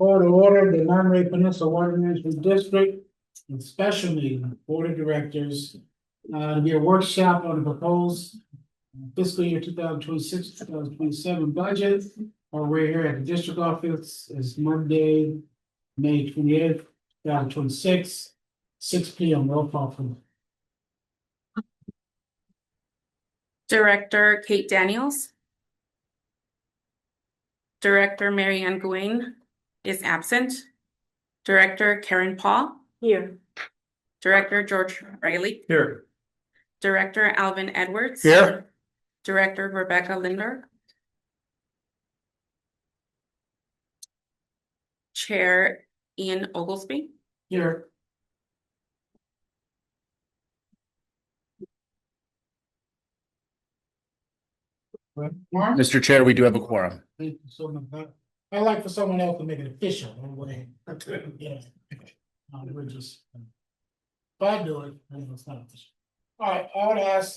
Order the Monterey Peninsula Water Management District and special meeting, Board of Directors, to be a workshop on the proposed fiscal year 2026-2027 budget. We're here at the district office. It's Monday, May 28th, 2026, 6 p.m. Roll call for Director Kate Daniels. Director Marianne Gouin is absent. Director Karen Paul. Here. Director George Riley. Here. Director Alvin Edwards. Here. Director Rebecca Linder. Chair Ian Oglesby. here. Mr. Chair, we do have a quorum. Thank you so much. I'd like for someone else to make it official. Anyway. Yeah. We're just. If I do it, then it's not official. All right, I would ask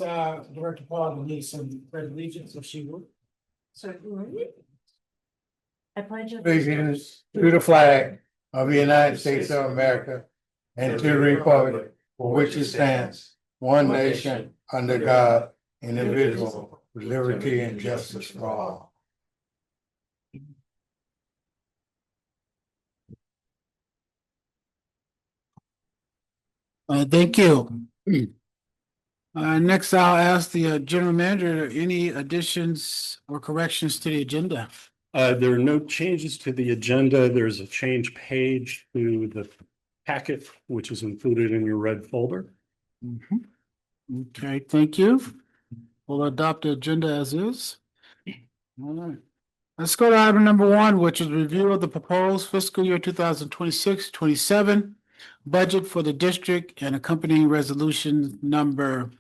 Director Paul to lead some pledge of allegiance if she would. Certainly. I pledge allegiance to the flag of the United States of America and to the republic for which it stands, one nation, under God, indivisible, with liberty and justice for all. Thank you. Next, I'll ask the general manager, any additions or corrections to the agenda? There are no changes to the agenda. There's a change page to the packet, which is included in your red folder. Okay, thank you. We'll adopt the agenda as is. All right. Let's go to item number 1, which is review of the proposed fiscal year 2026-27 budget for the district and accompanying resolution number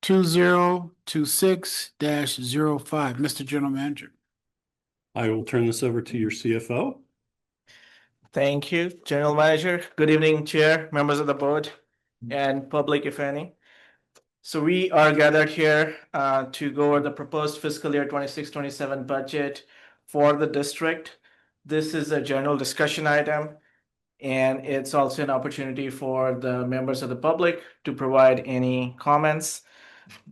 2026-05. Mr. General Manager. I will turn this over to your CFO. Thank you, General Manager. Good evening, Chair, members of the board, and public, if any. So we are gathered here to go over the proposed fiscal year 26-27 budget for the district. This is a general discussion item, and it's also an opportunity for the members of the public to provide any comments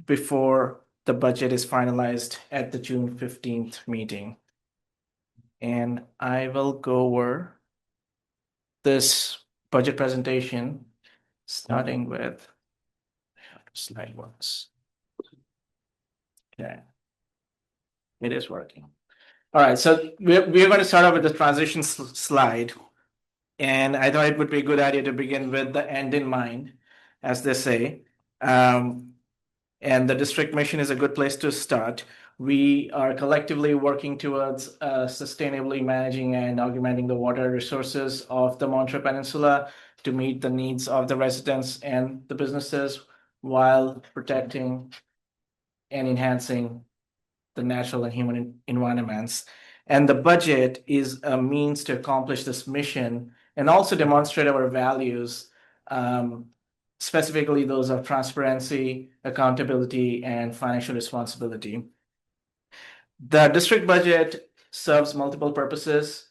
before the budget is finalized at the June 15th meeting. And I will go over this budget presentation, starting with slide works. Okay, it is working. All right, so we're going to start off with the transition slide. And I thought it would be a good idea to begin with the end in mind, as they say. And the district mission is a good place to start. We are collectively working towards sustainably managing and augmenting the water resources of the Monterey Peninsula to meet the needs of the residents and the businesses while protecting and enhancing the natural and human environments. And the budget is a means to accomplish this mission and also demonstrate our values, specifically those of transparency, accountability, and financial responsibility. The district budget serves multiple purposes.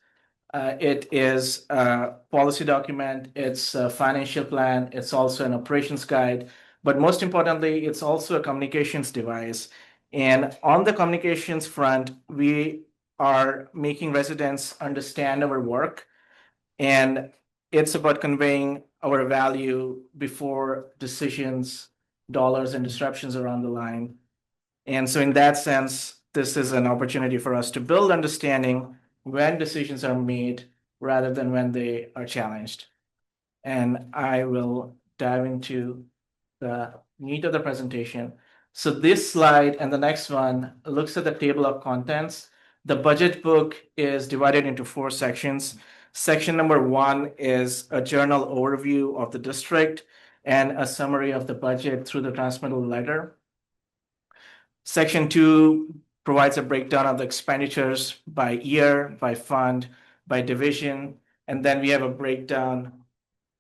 It is a policy document, it's a financial plan, it's also an operations guide, but most importantly, it's also a communications device. And on the communications front, we are making residents understand our work, and it's about conveying our value before decisions, dollars, and disruptions are on the line. And so in that sense, this is an opportunity for us to build understanding when decisions are made rather than when they are challenged. And I will dive into the meat of the presentation. So this slide and the next one looks at the table of contents. The budget book is divided into 4 sections. Section number 1 is a journal overview of the district and a summary of the budget through the transmittal letter. Section 2 provides a breakdown of the expenditures by year, by fund, by division, and then we have a breakdown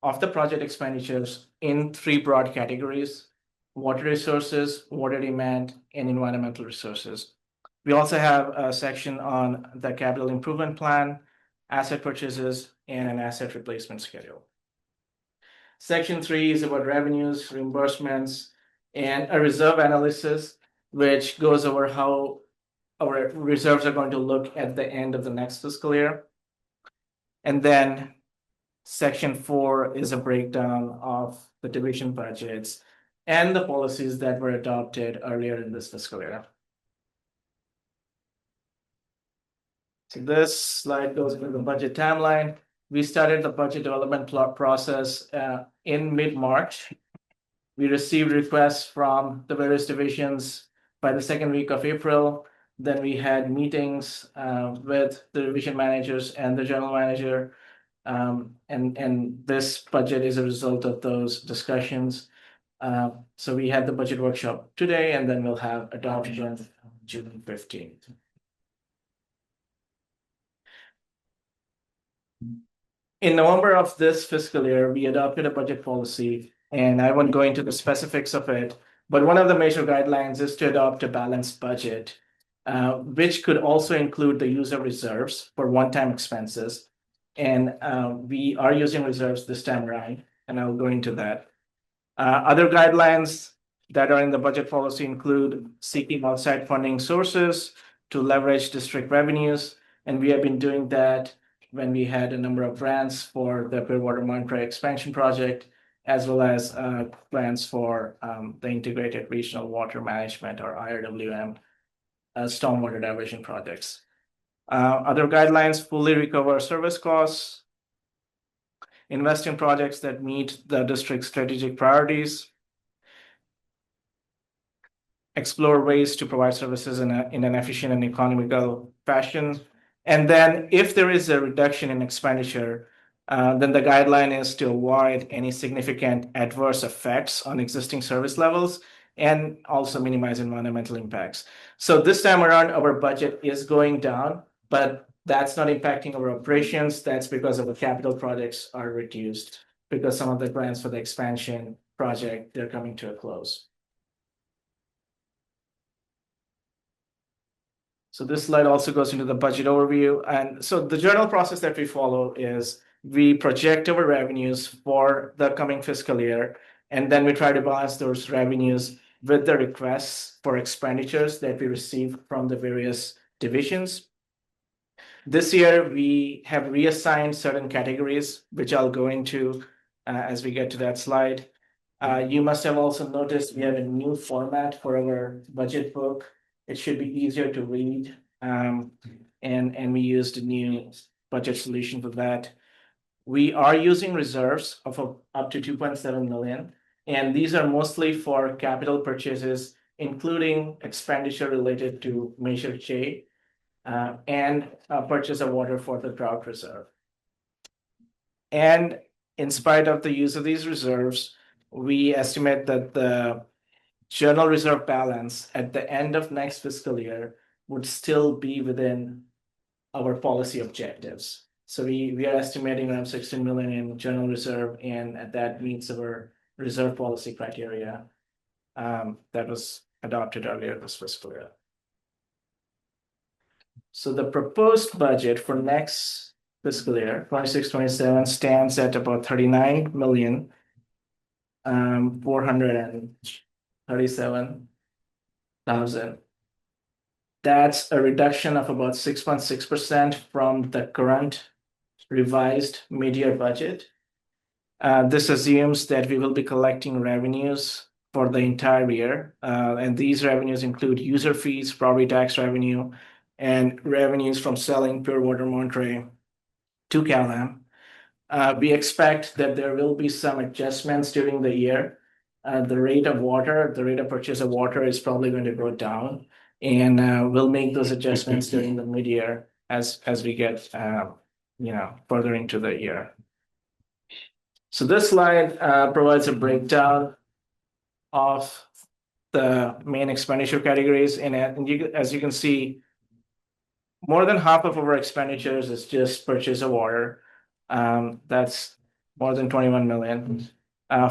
of the project expenditures in 3 broad categories: water resources, water demand, and environmental resources. We also have a section on the capital improvement plan, asset purchases, and an asset replacement schedule. Section 3 is about revenues, reimbursements, and a reserve analysis, which goes over how our reserves are going to look at the end of the next fiscal year. And then Section 4 is a breakdown of the division budgets and the policies that were adopted earlier in this fiscal year. So this slide goes into the budget timeline. We started the budget development process in mid-March. We received requests from the various divisions by the second week of April. Then we had meetings with the division managers and the general manager. And this budget is a result of those discussions. So we had the budget workshop today, and then we'll have adoption June 15th. In November of this fiscal year, we adopted a budget policy, and I won't go into the specifics of it, but one of the major guidelines is to adopt a balanced budget, which could also include the use of reserves for one-time expenses. And we are using reserves this time around, and I'll go into that. Other guidelines that are in the budget policy include seeking outside funding sources to leverage district revenues, and we have been doing that when we had a number of grants for the Clearwater Monterey expansion project, as well as plans for the Integrated Regional Water Management, or IRWM, stormwater diversion projects. Other guidelines: fully recover service costs, invest in projects that meet the district's strategic priorities, explore ways to provide services in an efficient and economical fashion. And then if there is a reduction in expenditure, then the guideline is to avoid any significant adverse effects on existing service levels and also minimize environmental impacts. So this time around, our budget is going down, but that's not impacting our operations. That's because of the capital projects are reduced, because some of the grants for the expansion project, they're coming to a close. So this slide also goes into the budget overview. And so the general process that we follow is we project our revenues for the coming fiscal year, and then we try to balance those revenues with the requests for expenditures that we receive from the various divisions. This year, we have reassigned certain categories, which I'll go into as we get to that slide. You must have also noticed we have a new format for our budget book. It should be easier to read, and we used a new budget solution for that. We are using reserves of up to 2.7 million, and these are mostly for capital purchases, including expenditure related to Measure J, and purchase of water for the drought reserve. And in spite of the use of these reserves, we estimate that the general reserve balance at the end of next fiscal year would still be within our policy objectives. So we are estimating around 16 million in general reserve, and that meets our reserve policy criteria that was adopted earlier this fiscal year. So the proposed budget for next fiscal year, 26-27, stands at about 39,437,000. That's a reduction of about 6.6% from the current revised mid-year budget. This assumes that we will be collecting revenues for the entire year, and these revenues include user fees, property tax revenue, and revenues from selling Pure Water Monterey to CalAm. We expect that there will be some adjustments during the year. The rate of purchase of water is probably going to go down, and we'll make those adjustments during the mid-year as we get further into the year. So this slide provides a breakdown of the main expenditure categories, and as you can see, more than half of our expenditures is just purchase of water. That's more than 21 million,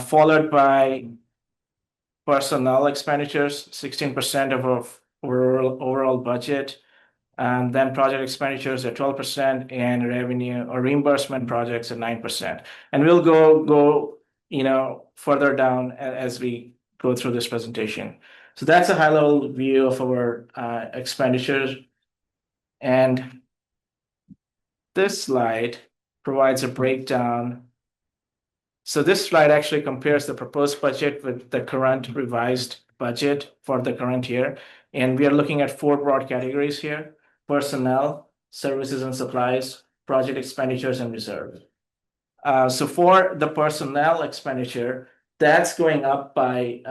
followed by personnel expenditures, 16% of our overall budget. And then project expenditures at 12% and revenue or reimbursement projects at 9%. And we'll go further down as we go through this presentation. So that's a high-level view of our expenditures. And this slide provides a breakdown. So this slide actually compares the proposed budget with the current revised budget for the current year. And we are looking at 4 broad categories here: personnel, services and supplies, project expenditures, and reserve. So for the personnel expenditure, that's going up by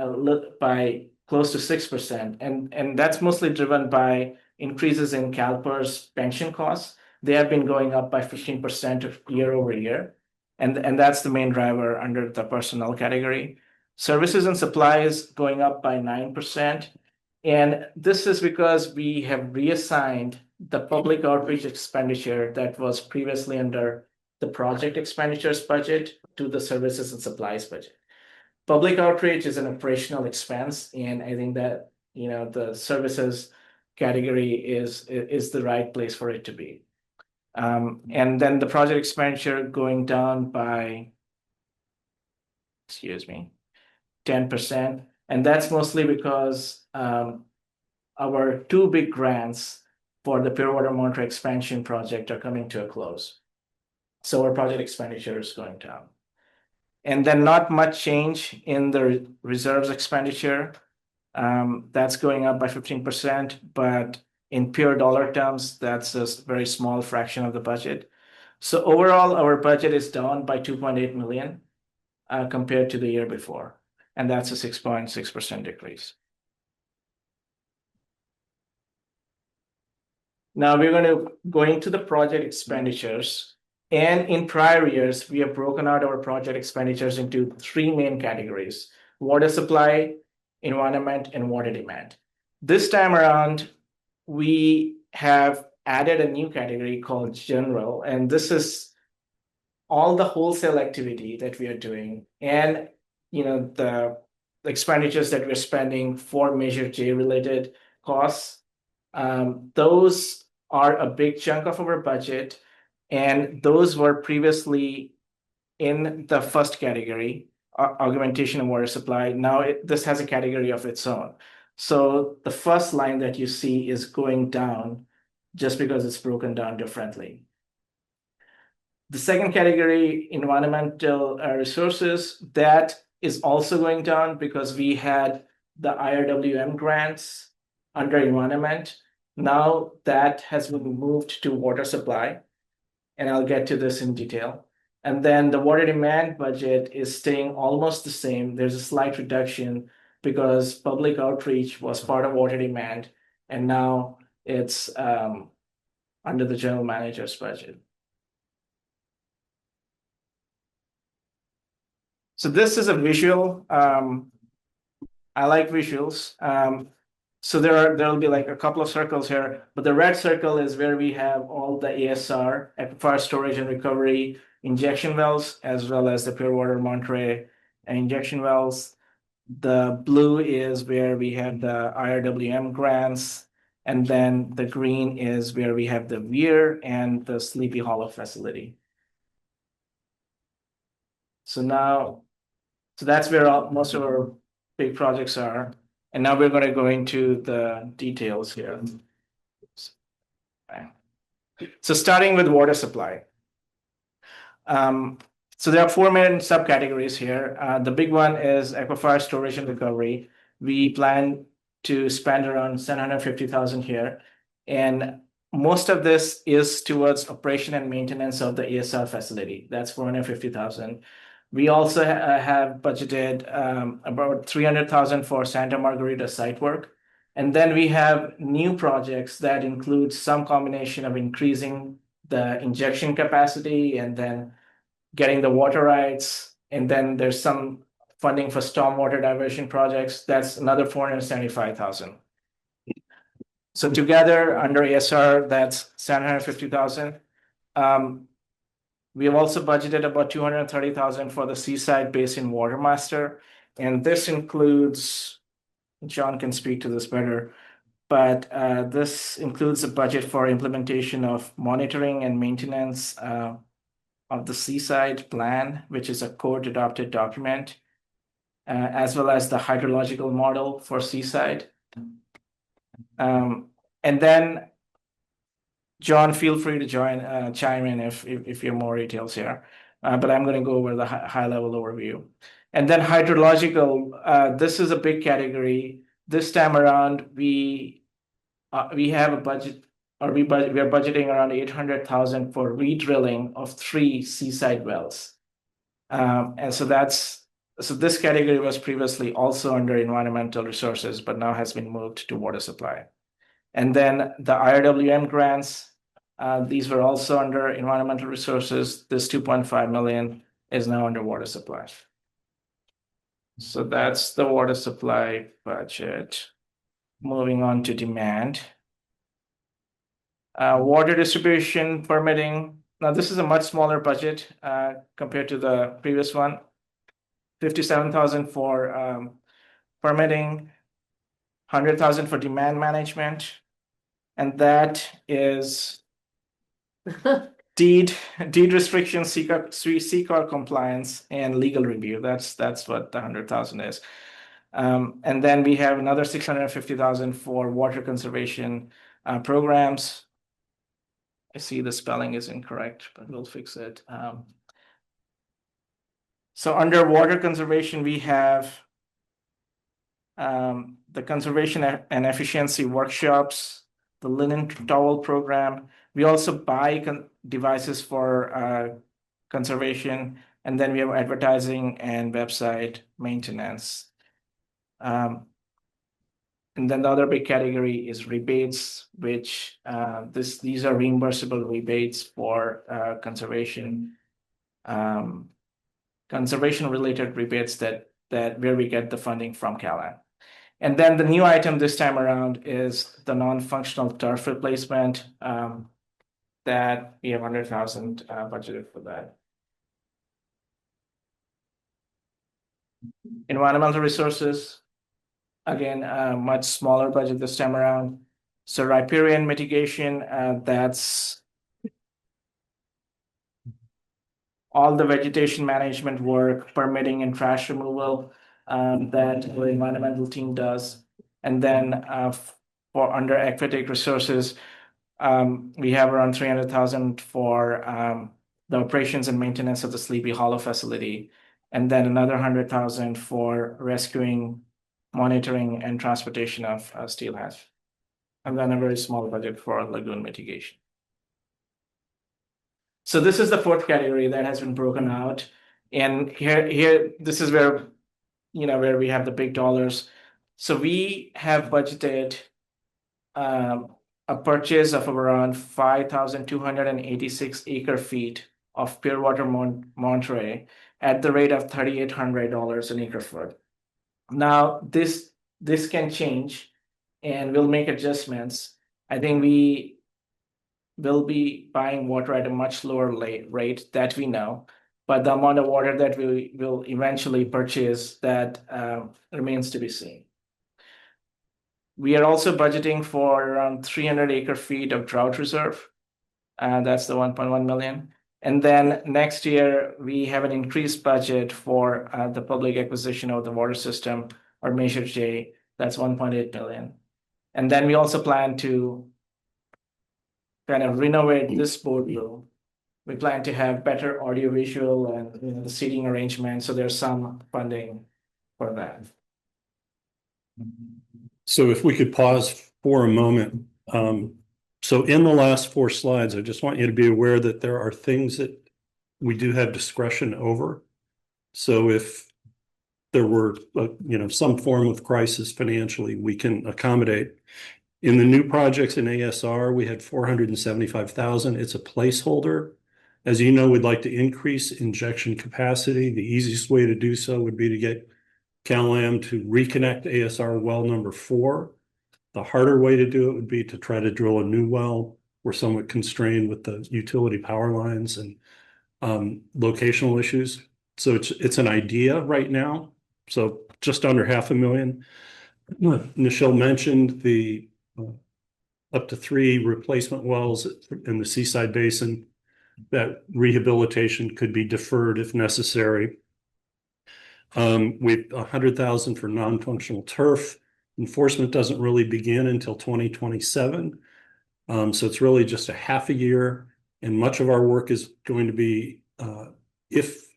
close to 6%. And that's mostly driven by increases in CalPERS pension costs. They have been going up by 15% year over year. And that's the main driver under the personnel category. Services and supplies going up by 9%. And this is because we have reassigned the public outreach expenditure that was previously under the project expenditures budget to the services and supplies budget. Public outreach is an operational expense, and I think that the services category is the right place for it to be. And then the project expenditure going down by, 10%. And that's mostly because our 2 big grants for the Pure Water Monterey expansion project are coming to a close. So our project expenditure is going down. And then not much change in the reserves expenditure. That's going up by 15%, but in pure dollar terms, that's a very small fraction of the budget. So overall, our budget is down by 2.8 million compared to the year before. And that's a 6.6% decrease. Now we're going to go into the project expenditures. And in prior years, we have broken out our project expenditures into 3 main categories: water supply, environment, and water demand. This time around, we have added a new category called general. And this is all the wholesale activity that we are doing. And the expenditures that we're spending for Measure J related costs. Those are a big chunk of our budget, and those were previously in the first category, augmentation of water supply. Now this has a category of its own. So the first line that you see is going down just because it's broken down differently. The second category, environmental resources, that is also going down because we had the IRWM grants under environment. Now that has been moved to water supply, and I'll get to this in detail. And then the water demand budget is staying almost the same. There's a slight reduction because public outreach was part of water demand, and now it's under the general manager's budget. So this is a visual. I like visuals. So there'll be like a couple of circles here, but the red circle is where we have all the ASR, aquifer storage and recovery injection wells, as well as the Pure Water Monterey injection wells. The blue is where we have the IRWM grants, and then the green is where we have the Weir and the Sleepy Hollow facility. So that's where most of our big projects are. And now we're going to go into the details here. So starting with water supply. So there are 4 main subcategories here. The big one is aquifer storage and recovery. We plan to spend around 750,000 here. And most of this is towards operation and maintenance of the ASR facility. That's 450,000. We also have budgeted about 300,000 for Santa Margarita site work. And then we have new projects that include some combination of increasing the injection capacity and then getting the water rights. And then there's some funding for stormwater diversion projects. That's another 475,000. So together under ASR, that's 750,000. We have also budgeted about 230,000 for the Seaside Basin Water Master. And this includes, John can speak to this better, but this includes a budget for implementation of monitoring and maintenance of the Seaside Plan, which is a court adopted document, as well as the hydrological model for Seaside. And then, John, feel free to chime in if you have more details here. But I'm going to go over the high level overview. And then hydrological, this is a big category. This time around, we have a budget, or we are budgeting around 800,000 for redrilling of 3 Seaside wells. And so this category was previously also under environmental resources, but now has been moved to water supply. And then the IRWM grants, these were also under environmental resources. This 2.5 million is now under water supply. So that's the water supply budget. Moving on to demand. Water distribution permitting. Now this is a much smaller budget compared to the previous one. 57,000 for permitting, 100,000 for demand management, and that is deed restriction, CCAR compliance, and legal review. That's what the 100,000 is. And then we have another 650,000 for water conservation programs. I see the spelling is incorrect, but we'll fix it. So under water conservation, we have the conservation and efficiency workshops, the linen towel program. We also buy devices for conservation, and then we have advertising and website maintenance. And then the other big category is rebates, which these are reimbursable rebates for conservation related rebates that where we get the funding from CalAN. And then the new item this time around is the non-functional turf replacement that we have 100,000 budgeted for that. Environmental resources, again, a much smaller budget this time around. So riparian mitigation, that's all the vegetation management work, permitting and trash removal that the environmental team does. And then for under aquatic resources, we have around 300,000 for the operations and maintenance of the Sleepy Hollow facility. And then another 100,000 for rescuing, monitoring, and transportation of steelhead. And then a very small budget for lagoon mitigation. So this is the fourth category that has been broken out. And here, this is where, where we have the big dollars. So we have budgeted a purchase of around 5,286 acre feet of pure water Monterey at the rate of $3,800 an acre foot. Now, this can change, and we'll make adjustments. I think we will be buying water at a much lower rate that we know, but the amount of water that we will eventually purchase, that remains to be seen. We are also budgeting for around 300 acre feet of drought reserve. That's the 1.1 million. And then next year, we have an increased budget for the public acquisition of the water system, or Measure J. That's 1.8 million. And then we also plan to kind of renovate this boardroom. We plan to have better audiovisual and the seating arrangement. So there's some funding for that. So if we could pause for a moment. So in the last 4 slides, I just want you to be aware that there are things that we do have discretion over. So if there were, some form of crisis financially, we can accommodate. In the new projects in ASR, we had 475,000. It's a placeholder. As you know, we'd like to increase injection capacity. The easiest way to do so would be to get CalAM to reconnect ASR well number 4. The harder way to do it would be to try to drill a new well. We're somewhat constrained with the utility power lines and locational issues. So it's an idea right now. So just under $500,000. Nichelle mentioned the up to 3 replacement wells in the Seaside Basin. That rehabilitation could be deferred if necessary. We've 100,000 for non-functional turf. Enforcement doesn't really begin until 2027. So it's really just a half a year, and much of our work is going to be if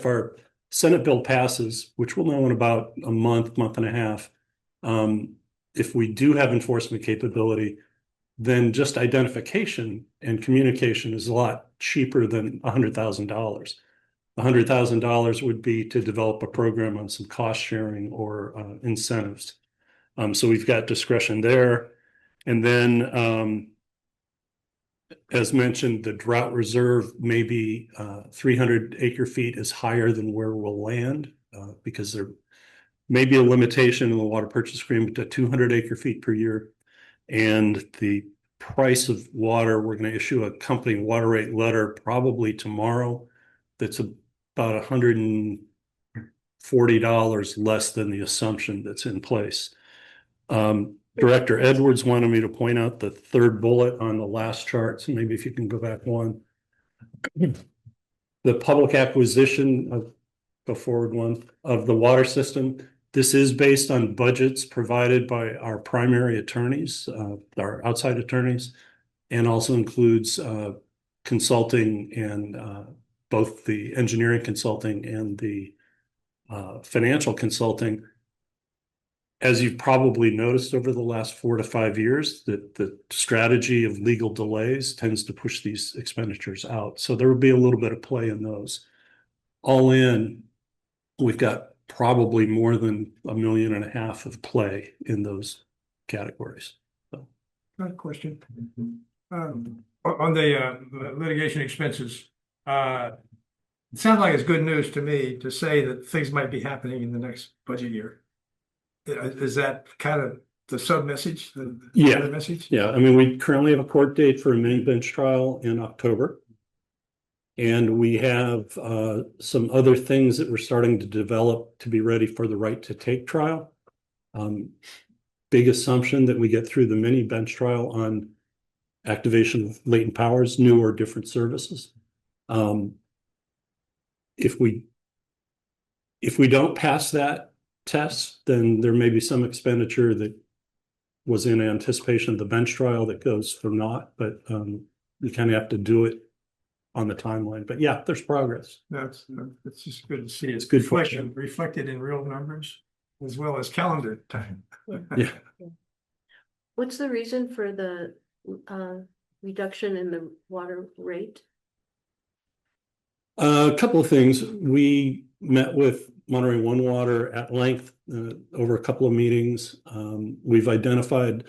our Senate bill passes, which we'll know in about a month and a half. If we do have enforcement capability, then just identification and communication is a lot cheaper than $100,000. $100,000 would be to develop a program on some cost sharing or incentives. So we've got discretion there. And then, as mentioned, the drought reserve may be 300 acre feet is higher than where we'll land because there may be a limitation in the water purchase agreement to 200 acre feet per year. And the price of water, we're going to issue a company water rate letter probably tomorrow. That's about $140 less than the assumption that's in place. Director Edwards wanted me to point out the third bullet on the last chart. So maybe if you can go back one. The public acquisition of the forward one of the water system. This is based on budgets provided by our primary attorneys, our outside attorneys, and also includes consulting and both the engineering consulting and the financial consulting. As you've probably noticed over the last 4 to 5 years, that the strategy of legal delays tends to push these expenditures out. So there will be a little bit of play in those. All in, we've got probably more than $1.5 million of play in those categories. So. Got a question. On the litigation expenses, it sounds like it's good news to me to say that things might be happening in the next budget year. Is that kind of the sub message? Yeah. Message? Yeah. I mean, we currently have a court date for a mini bench trial in October. And we have some other things that we're starting to develop to be ready for the right to take trial. Big assumption that we get through the mini bench trial on activation of latent powers, new or different services. If we don't pass that test, then there may be some expenditure that was in anticipation of the bench trial that goes for naught, but we kind of have to do it on the timeline. But yeah, there's progress. That's just good to see. It's good reflected in real numbers as well as calendar time. Yeah. What's the reason for the reduction in the water rate? A couple of things. We met with Monterey One Water at length over a couple of meetings. We've identified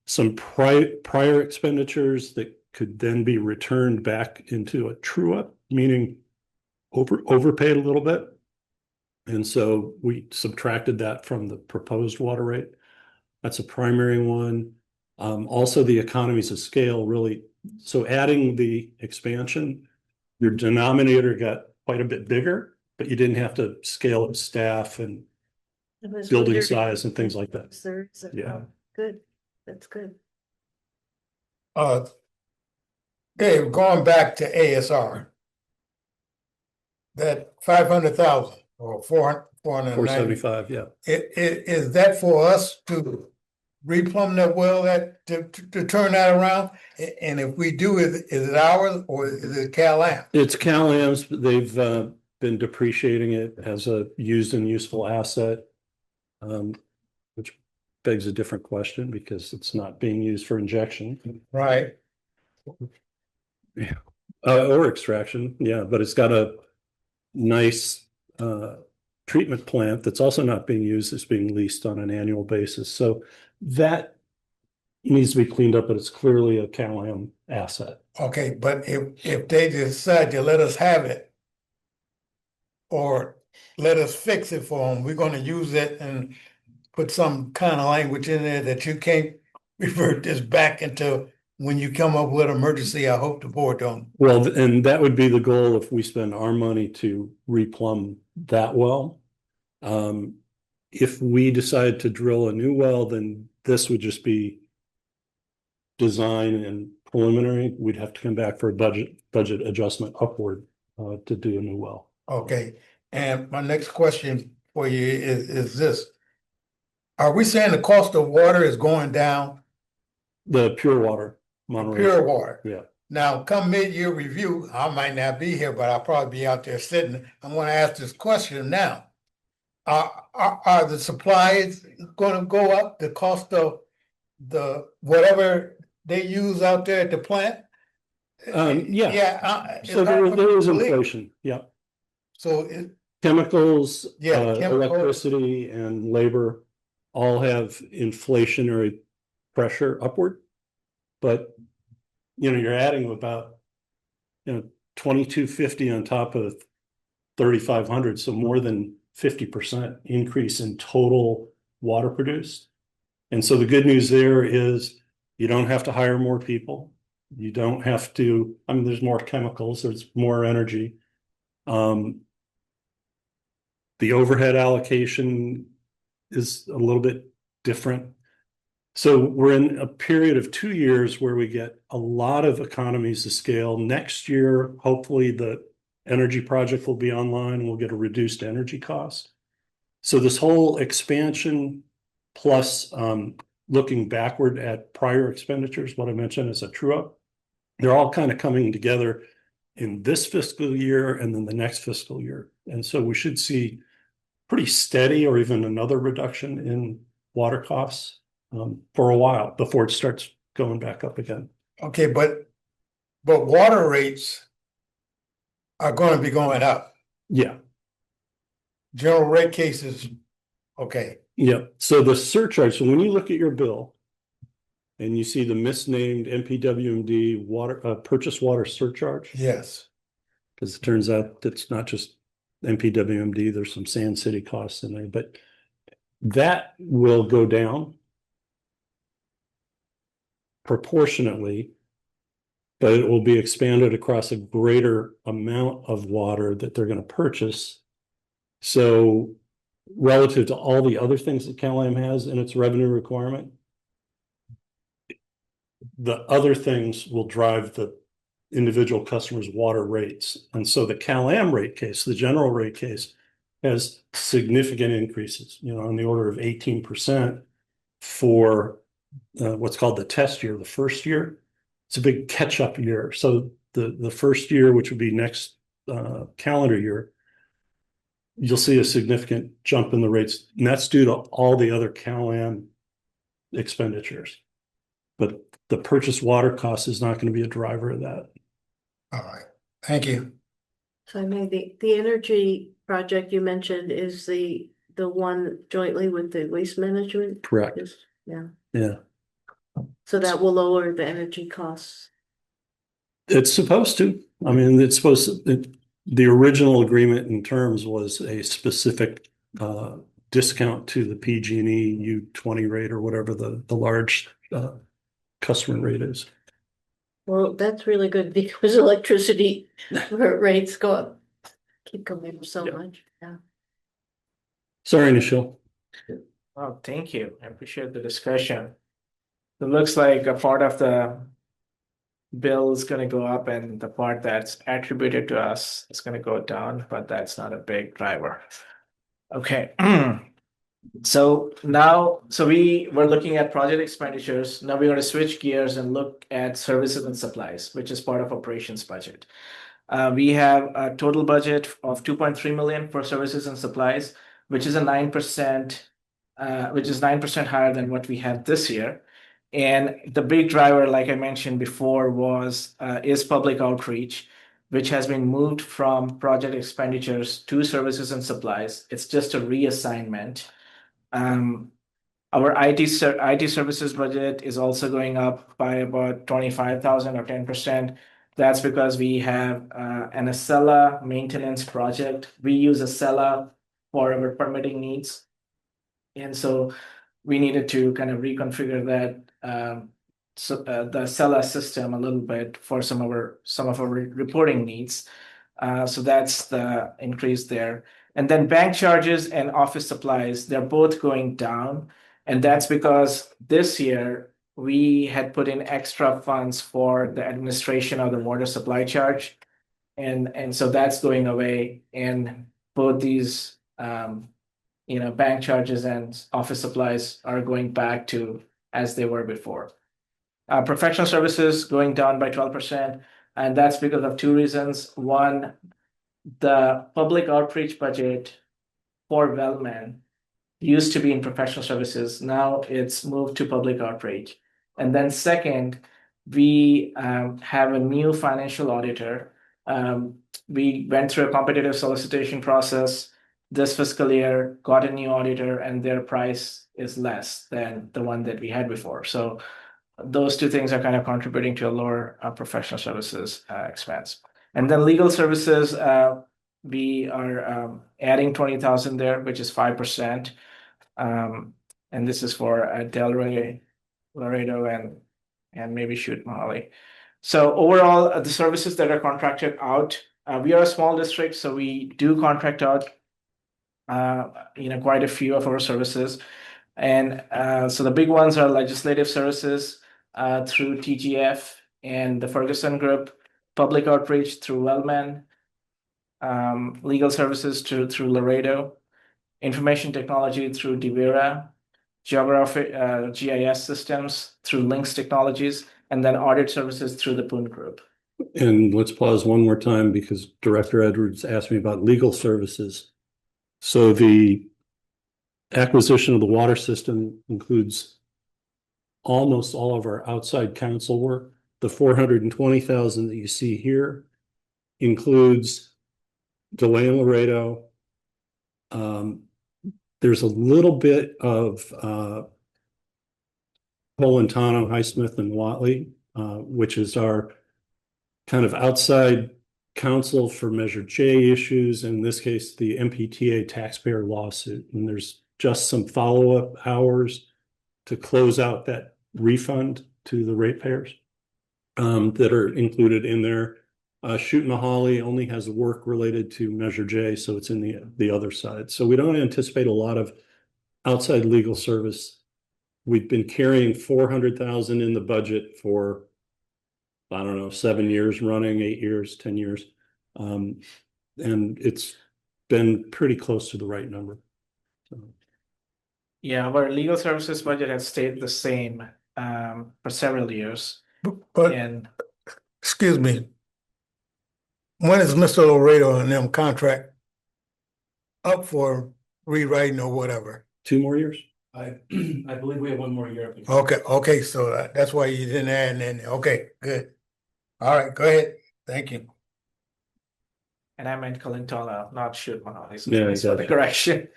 some prior expenditures that could then be returned back into a true up, meaning overpaid a little bit. And so we subtracted that from the proposed water rate. That's a primary one. Also the economies of scale really, so adding the expansion, your denominator got quite a bit bigger, but you didn't have to scale up staff and building size and things like that. Yeah. Good. That's good. Dave, going back to ASR, that 500,000 or 475, yeah. Is that for us to replumb that well, to turn that around? And if we do, is it ours or is it Cal-Am? It's Cal-Am's. They've been depreciating it as a used and useful asset, which begs a different question because it's not being used for injection. Right. Yeah. Or extraction. Yeah. But it's got a nice treatment plant that's also not being used. It's being leased on an annual basis. So that needs to be cleaned up, but it's clearly a Cal-Am asset. Okay. But if they decide to let us have it or let us fix it for them, we're going to use it and put some kind of language in there that you can't revert this back into when you come up with emergency. I hope the board don't. Well, and that would be the goal if we spend our money to replumb that well. If we decide to drill a new well, then this would just be design and preliminary, we'd have to come back for a budget adjustment upward to do a new well. Okay, and my next question for you is this. Are we saying the cost of water is going down, The pure water monorail. pure water? Yeah. Now, come mid-year review, I might not be here, but I'll probably be out there sitting. I'm gonna ask this question now. Are the supplies gonna go up, the cost of the, whatever they use out there at the plant? Yeah. Yeah. So there is inflation. Yeah. So Chemicals, Yeah, chemicals. electricity and labor all have inflationary pressure upward. But, you're adding about, 2,250 on top of 3,500. So more than 50% increase in total water produced. And so the good news there is you don't have to hire more people. You don't have to, there's more chemicals, there's more energy. The overhead allocation is a little bit different. So we're in a period of 2 years where we get a lot of economies of scale. Next year, hopefully the energy project will be online and we'll get a reduced energy cost. So this whole expansion plus looking backward at prior expenditures, what I mentioned as a true up, they're all kind of coming together in this fiscal year and then the next fiscal year. And so we should see pretty steady or even another reduction in water costs for a while before it starts going back up again. Okay, but water rates are going to be going up. Yeah. General rate cases, okay. Yeah. So the surcharge, so when you look at your bill and you see the misnamed MPWMD water purchase water surcharge, Yes. because it turns out it's not just MPWMD, there's some Sand City costs in there, but that will go down proportionately, but it will be expanded across a greater amount of water that they're going to purchase. So relative to all the other things that CalAm has in its revenue requirement, the other things will drive the individual customers' water rates. And so the CalAm rate case, the general rate case, has significant increases, on the order of 18% for what's called the test year, the first year. It's a big catch-up year. So the first year, which would be next calendar year, you'll see a significant jump in the rates, and that's due to all the other CalAm expenditures. But the purchase water cost is not going to be a driver of that. All right. Thank you. So I made the energy project you mentioned is the one jointly with the waste management? Correct. Yeah. Yeah. So that will lower the energy costs. It's supposed to. It's supposed to. The original agreement in terms was a specific discount to the PG&E U20 rate or whatever the large customer rate is. Well, that's really good because electricity rates go up, keep going up so much. Yeah. Sorry, Nikhil. Oh, thank you. I appreciate the discussion. It looks like a part of the bill is going to go up and the part that's attributed to us is going to go down, but that's not a big driver. Okay. So we were looking at project expenditures. Now we're going to switch gears and look at services and supplies, which is part of operations budget. We have a total budget of 2.3 million for services and supplies, which is 9% higher than what we had this year. And the big driver, like I mentioned before, is public outreach, which has been moved from project expenditures to services and supplies. It's just a reassignment. Our IT services budget is also going up by about 25,000 or 10%. That's because we have an Acela maintenance project. We use Acela for our permitting needs. And so we needed to kind of reconfigure that the Acela system a little bit for some of our reporting needs. So that's the increase there. And then bank charges and office supplies, they're both going down. And that's because this year we had put in extra funds for the administration of the water supply charge. And so that's going away, and both these bank charges and office supplies are going back to as they were before. Professional services going down by 12%, and that's because of two reasons. One, the public outreach budget for Wellman used to be in professional services. Now it's moved to public outreach. And then second, we have a new financial auditor. We went through a competitive solicitation process this fiscal year, got a new auditor, and their price is less than the one that we had before. So those two things are kind of contributing to a lower professional services expense. And then legal services, we are adding 20,000 there, which is 5%. And this is for Delray, Laredo, and maybe Shoot Mahali. So overall, the services that are contracted out, we are a small district, so we do contract out quite a few of our services. And so the big ones are legislative services through TGF and the Ferguson Group, public outreach through Wellman, legal services through Laredo, information technology through Devera, geography GIS systems through Links Technologies, and then audit services through the Poon Group. And let's pause one more time because Director Edwards asked me about legal services. So the acquisition of the water system includes almost all of our outside counsel work. The 420,000 that you see here includes DeLay and Laredo. There's a little bit of Polentano, Highsmith, and Watley, which is our kind of outside counsel for Measure J issues, in this case, the MPTA taxpayer lawsuit. And there's just some follow-up hours to close out that refund to the ratepayers that are included in there. Shoot Mahali only has work related to Measure J, so it's in the other side. So we don't anticipate a lot of outside legal service. We've been carrying 400,000 in the budget for, I don't know, 7 years running, 8 years, 10 years. And it's been pretty close to the right number. So. Yeah, our legal services budget has stayed the same for several years. But, And excuse me, when is Mr. Laredo and them contract up for rewriting or whatever? 2 more years? I believe we have one more year. Okay, so that's why you didn't add in. Okay, good. All right, go ahead. Thank you. and I meant Colintala, not Shoot Mahali. So Yeah, thanks for the exactly. correction.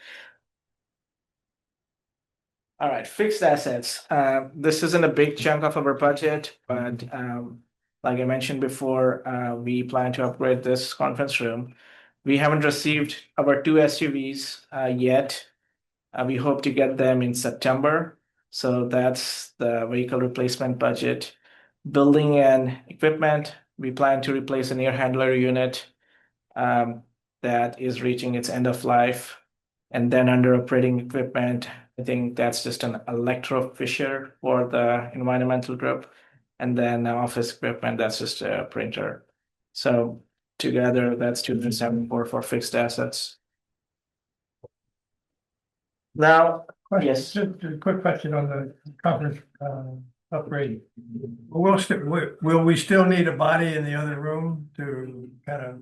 All right, fixed assets. This isn't a big chunk of our budget, but like I mentioned before, we plan to upgrade this conference room. We haven't received our 2 SUVs yet. We hope to get them in September. So that's the vehicle replacement budget. Building and equipment, we plan to replace an air handler unit that is reaching its end of life. And then under operating equipment, I think that's just an electrofisher for the environmental group. And then office equipment, that's just a printer. So together, that's 274 for fixed assets. Now, yes. Just a quick question on the conference upgrade. Will we still need a body in the other room to kind of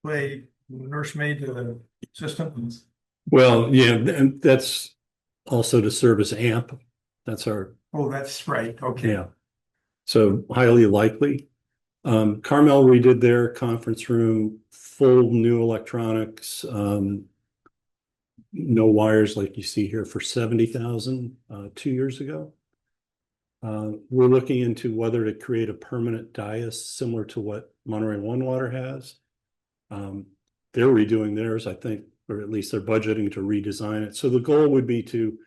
play nursemaid to the system? Well, yeah, and that's also to service AMP. That's our, Oh, that's right. Okay. yeah. So highly likely. Carmel redid their conference room, full new electronics, no wires like you see here for 70,000 2 years ago. We're looking into whether to create a permanent dais similar to what Monterey One Water has. They're redoing theirs, I think, or at least they're budgeting to redesign it. So the goal would be to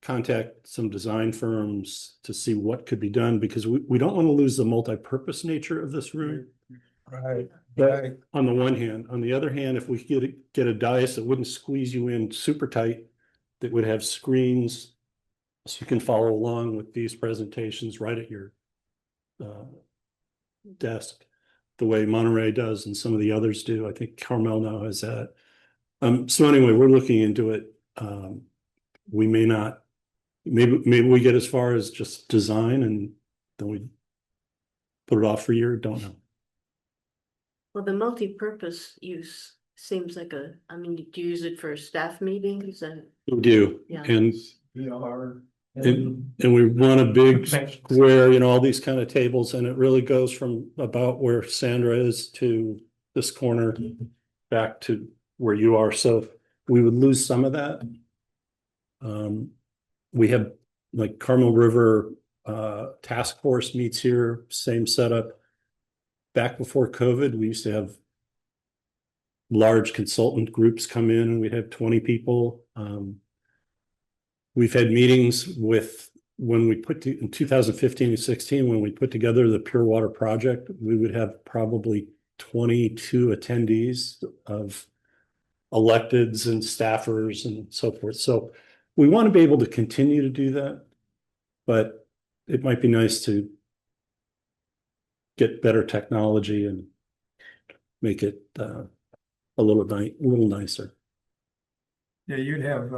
contact some design firms to see what could be done, because we don't want to lose the multi-purpose nature of this room. Right. But on the one hand, on the other hand, if we could get a dais that wouldn't squeeze you in super tight, that would have screens So you can follow along with these presentations right at your desk, the way Monterey does and some of the others do. I think Carmel now has that. So anyway, we're looking into it. We may not, maybe we get as far as just design and then we put it off for a year, don't know. Well, the multi-purpose use seems like I mean, do you use it for staff meetings and? We do, Yeah. and we run a big square, all these kind of tables, and it really goes from about where Sandra is to this corner back to where you are. So we would lose some of that. We have like Carmel River Task Force meets here, same setup. Back before COVID, we used to have large consultant groups come in and we'd have 20 people. We've had meetings with when we in 2015 and 16, when we put together the Pure Water Project, we would have probably 22 attendees of electeds and staffers and so forth. So we want to be able to continue to do that, but it might be nice to get better technology and make it a little nicer. Yeah, you'd have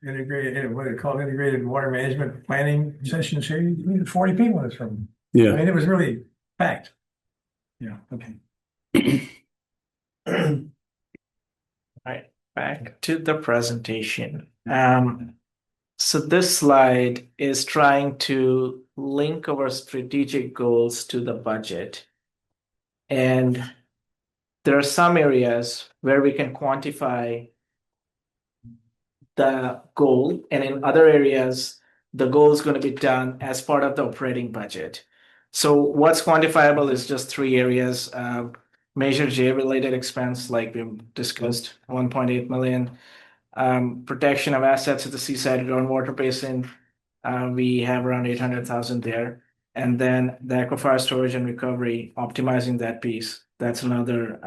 integrated, what do they call it, integrated water management planning sessions here. You needed 40 people in this room. I Yeah. mean, it was really packed. Yeah, okay. Right, back to the presentation. So this slide is trying to link our strategic goals to the budget. And there are some areas where we can quantify the goal, and in other areas, the goal is going to be done as part of the operating budget. So what's quantifiable is just three areas. Measure J related expense, like we discussed, 1.8 million. Protection of assets at the seaside groundwater basin, we have around 800,000 there. And then the aquifer storage and recovery, optimizing that piece, that's another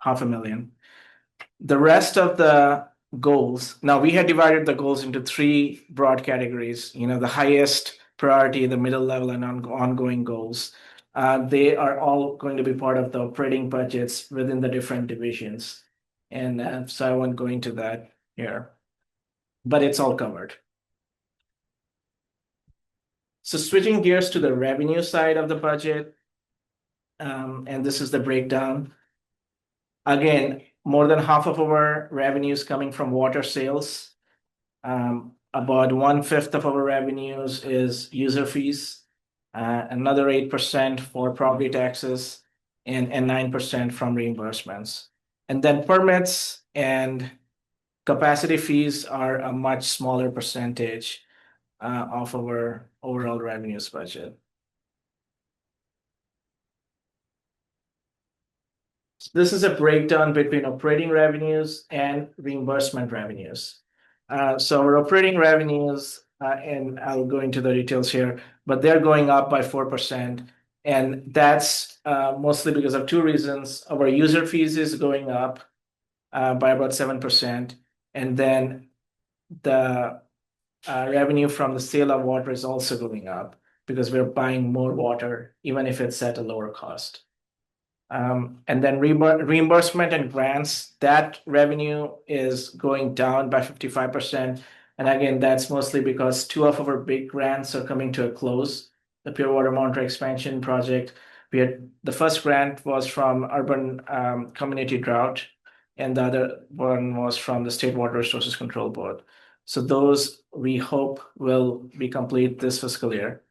500,000. The rest of the goals, now we had divided the goals into three broad categories, the highest priority, the middle level, and ongoing goals. They are all going to be part of the operating budgets within the different divisions. And so I won't go into that here, but it's all covered. So switching gears to the revenue side of the budget, and this is the breakdown. Again, more than half of our revenue is coming from water sales. About 1/5 of our revenues is user fees, another 8% for property taxes, and 9% from reimbursements. And then permits and capacity fees are a much smaller percentage of our overall revenues budget. This is a breakdown between operating revenues and reimbursement revenues. So our operating revenues, and I'll go into the details here, but they're going up by 4%. And that's mostly because of two reasons. Our user fees is going up by about 7%. And then the revenue from the sale of water is also going up because we're buying more water, even if it's at a lower cost. And then reimbursement and grants, that revenue is going down by 55%. And again, that's mostly because two of our big grants are coming to a close. The Pure Water Monterey Expansion Project. The first grant was from Urban Community Drought, and the other one was from the State Water Resources Control Board. So those we hope will be complete this fiscal year.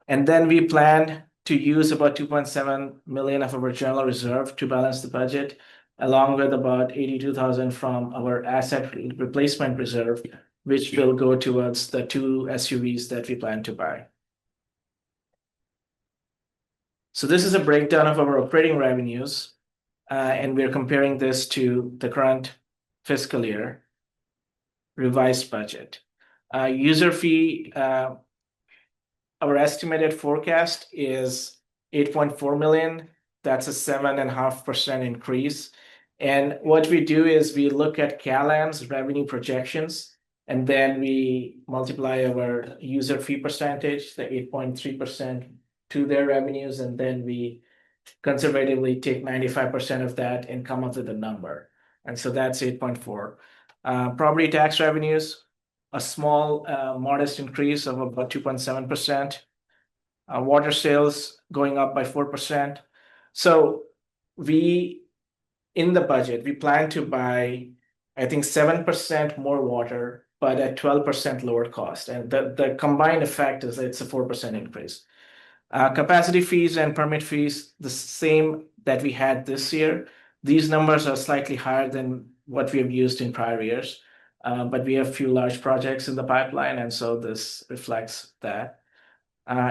And then we plan to use about 2.7 million of our general reserve to balance the budget, along with about 82,000 from our asset replacement reserve, which will go towards the two SUVs that we plan to buy. So this is a breakdown of our operating revenues, and we're comparing this to the current fiscal year revised budget. User fee, our estimated forecast is 8.4 million. That's a 7.5% increase. And what we do is we look at CalAM's revenue projections, And then we multiply our user fee percentage, the 8.3% to their revenues, and then we conservatively take 95% of that and come up with a number. And so that's 8.4. Property tax revenues, a small modest increase of about 2.7%. Water sales going up by 4%. So in the budget, we plan to buy, I think, 7% more water, but at 12% lower cost. And the combined effect is it's a 4% increase. Capacity fees and permit fees, the same that we had this year. These numbers are slightly higher than what we have used in prior years, but we have a few large projects in the pipeline, and so this reflects that.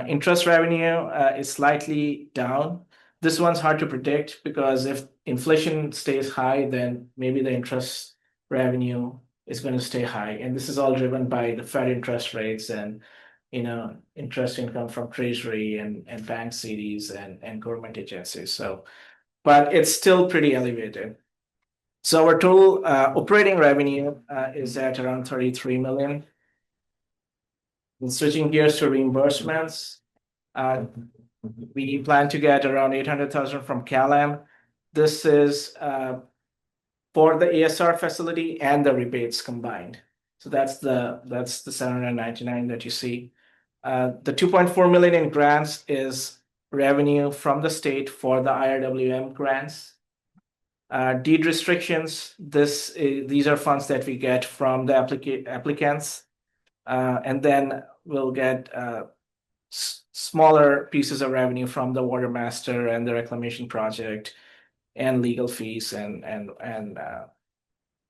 Interest revenue is slightly down. This one's hard to predict because if inflation stays high, then maybe the interest revenue is going to stay high. And this is all driven by the Fed interest rates and interest income from Treasury and bank CDs and government agencies. So, but it's still pretty elevated. So our total operating revenue is at around 33 million. And switching gears to reimbursements, we plan to get around 800,000 from CalAm. This is for the ASR facility and the rebates combined. So that's the 799 that you see. The 2.4 million in grants is revenue from the state for the IRWM grants. Deed restrictions, these are funds that we get from the applicants. And then we'll get smaller pieces of revenue from the water master and the reclamation project and legal fees and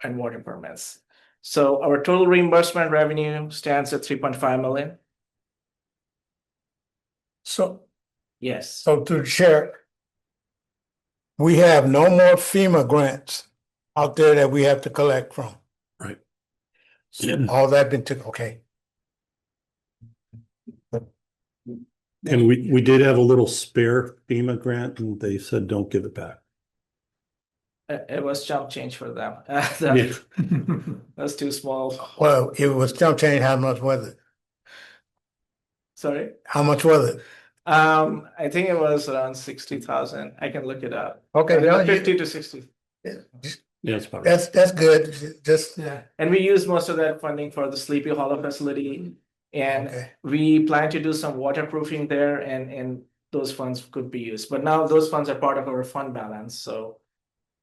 water permits. So our total reimbursement revenue stands at 3.5 million. So, Yes. so to the chair, we have no more FEMA grants out there that we have to collect from. Right. So all that been took, okay. And we did have a little spare FEMA grant and they said, don't give it back. It was chump change for them. Yeah. That's too small. Well, it was jump change, how much was it? Sorry. How much was it? I think it was around 60,000. I can look it up. Okay, no, 50 to 60. Yeah, it's about right. that's good, just, Yeah. And we use most of that funding for the Sleepy Hollow facility. And okay. we plan to do some waterproofing there and those funds could be used. But now those funds are part of our fund balance. So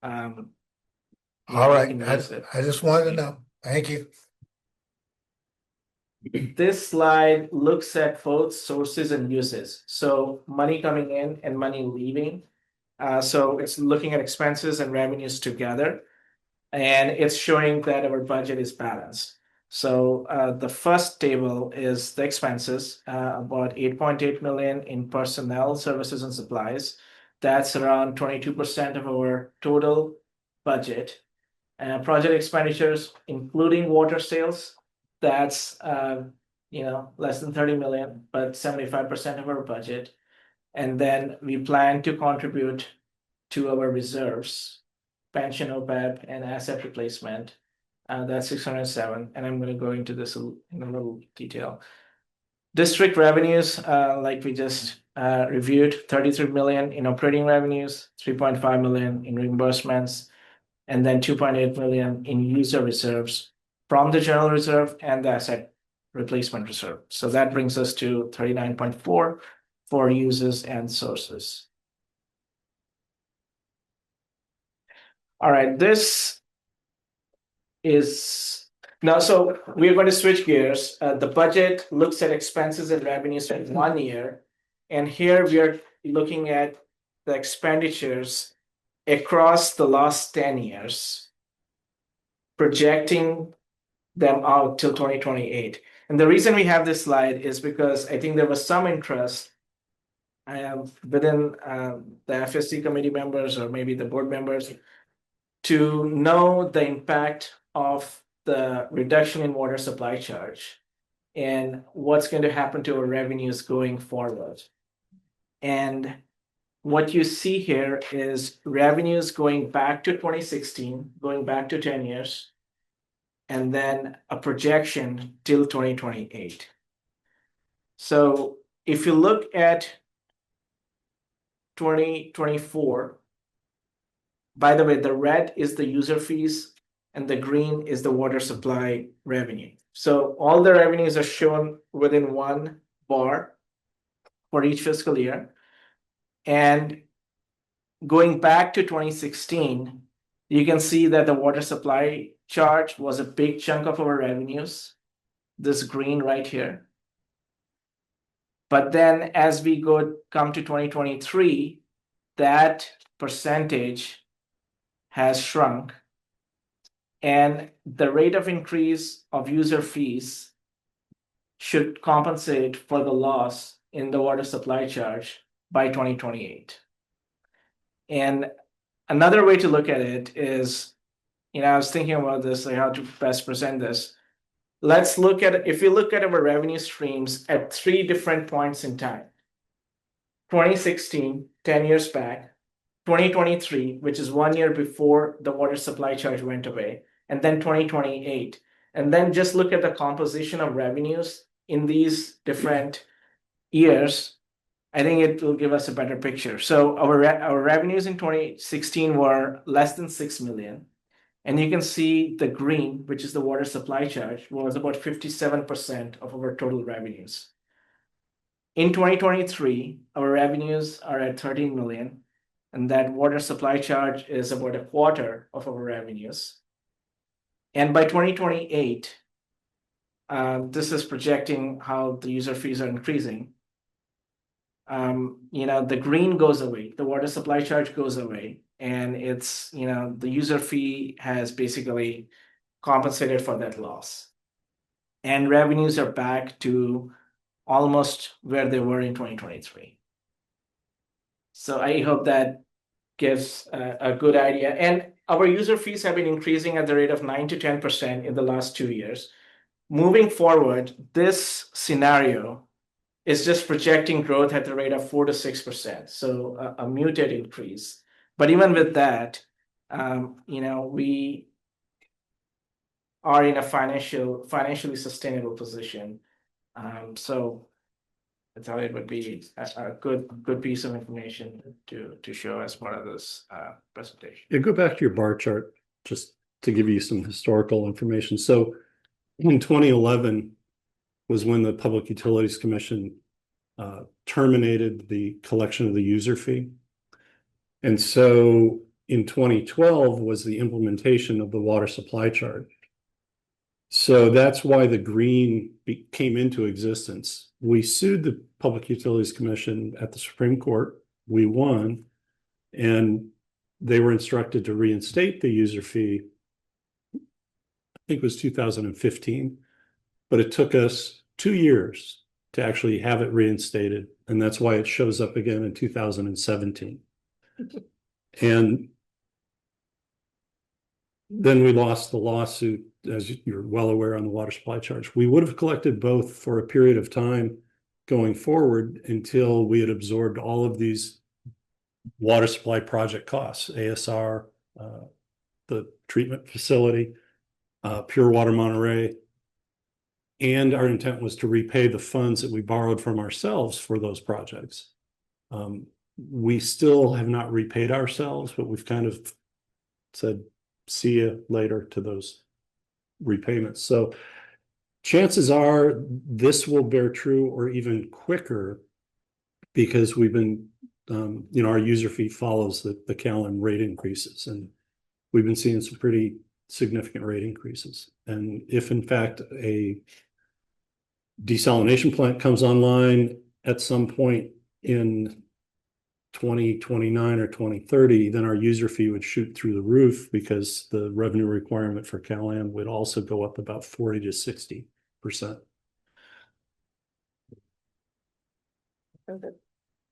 All we right, can use it. I just wanted to know, thank you. This slide looks at both sources and uses. So money coming in and money leaving. So it's looking at expenses and revenues together. And it's showing that our budget is balanced. So the first table is the expenses, about 8.8 million in personnel, services, and supplies. That's around 22% of our total budget. Project expenditures, including water sales, that's less than 30 million, but 75% of our budget. And then we plan to contribute to our reserves, pension, OPEB, and asset replacement. That's 607, and I'm going to go into this in a little detail. District revenues, like we just reviewed, 33 million in operating revenues, 3.5 million in reimbursements, and then 2.8 million in user reserves from the general reserve and the asset replacement reserve. So that brings us to 39.4 for uses and sources. All right, this is now, so we're going to switch gears. The budget looks at expenses and revenues in 1 year. And here we are looking at the expenditures across the last 10 years, projecting them out till 2028. And the reason we have this slide is because I think there was some interest within the FSC committee members or maybe the board members to know the impact of the reduction in water supply charge and what's going to happen to our revenues going forward. And what you see here is revenues going back to 2016, going back to 10 years, and then a projection till 2028. So if you look at 2024, by the way, the red is the user fees and the green is the water supply revenue. So all the revenues are shown within one bar for each fiscal year. And going back to 2016, you can see that the water supply charge was a big chunk of our revenues, this green right here. But then as we come to 2023, that percentage has shrunk. And the rate of increase of user fees should compensate for the loss in the water supply charge by 2028. And another way to look at it is, I was thinking about this, like how to best present this. Let's look at, if you look at our revenue streams at 3 different points in time. 2016, 10 years back, 2023, which is 1 year before the water supply charge went away, and then 2028. And then just look at the composition of revenues in these different years. I think it will give us a better picture. So our revenues in 2016 were less than 6 million. And you can see the green, which is the water supply charge, was about 57% of our total revenues. In 2023, our revenues are at 13 million, and that water supply charge is about a quarter of our revenues. And by 2028, this is projecting how the user fees are increasing. The green goes away, the water supply charge goes away, and it's, the user fee has basically compensated for that loss. And revenues are back to almost where they were in 2023. So I hope that gives a good idea. And our user fees have been increasing at the rate of 9 to 10% in the last 2 years. Moving forward, this scenario is just projecting growth at the rate of 4 to 6%. So a muted increase. But even with that, we are in a financially sustainable position. So I thought it would be a good piece of information to show as part of this presentation. Yeah, go back to your bar chart just to give you some historical information. So in 2011 was when the Public Utilities Commission terminated the collection of the user fee. And so in 2012 was the implementation of the water supply charge. So that's why the green came into existence. We sued the Public Utilities Commission at the Supreme Court. We won, and they were instructed to reinstate the user fee. I think it was 2015, but it took us 2 years to actually have it reinstated. And that's why it shows up again in 2017. And then we lost the lawsuit, as you're well aware, on the water supply charge. We would have collected both for a period of time going forward until we had absorbed all of these water supply project costs, ASR, the treatment facility, Pure Water Monterey. And our intent was to repay the funds that we borrowed from ourselves for those projects. We still have not repaid ourselves, but we've kind of said, see you later to those repayments. So chances are this will bear true or even quicker because we've been, our user fee follows the CalAM rate increases, and we've been seeing some pretty significant rate increases. And if in fact a desalination plant comes online at some point in 2029 or 2030, then our user fee would shoot through the roof because the revenue requirement for CalAM would also go up about 40 to 60%. So the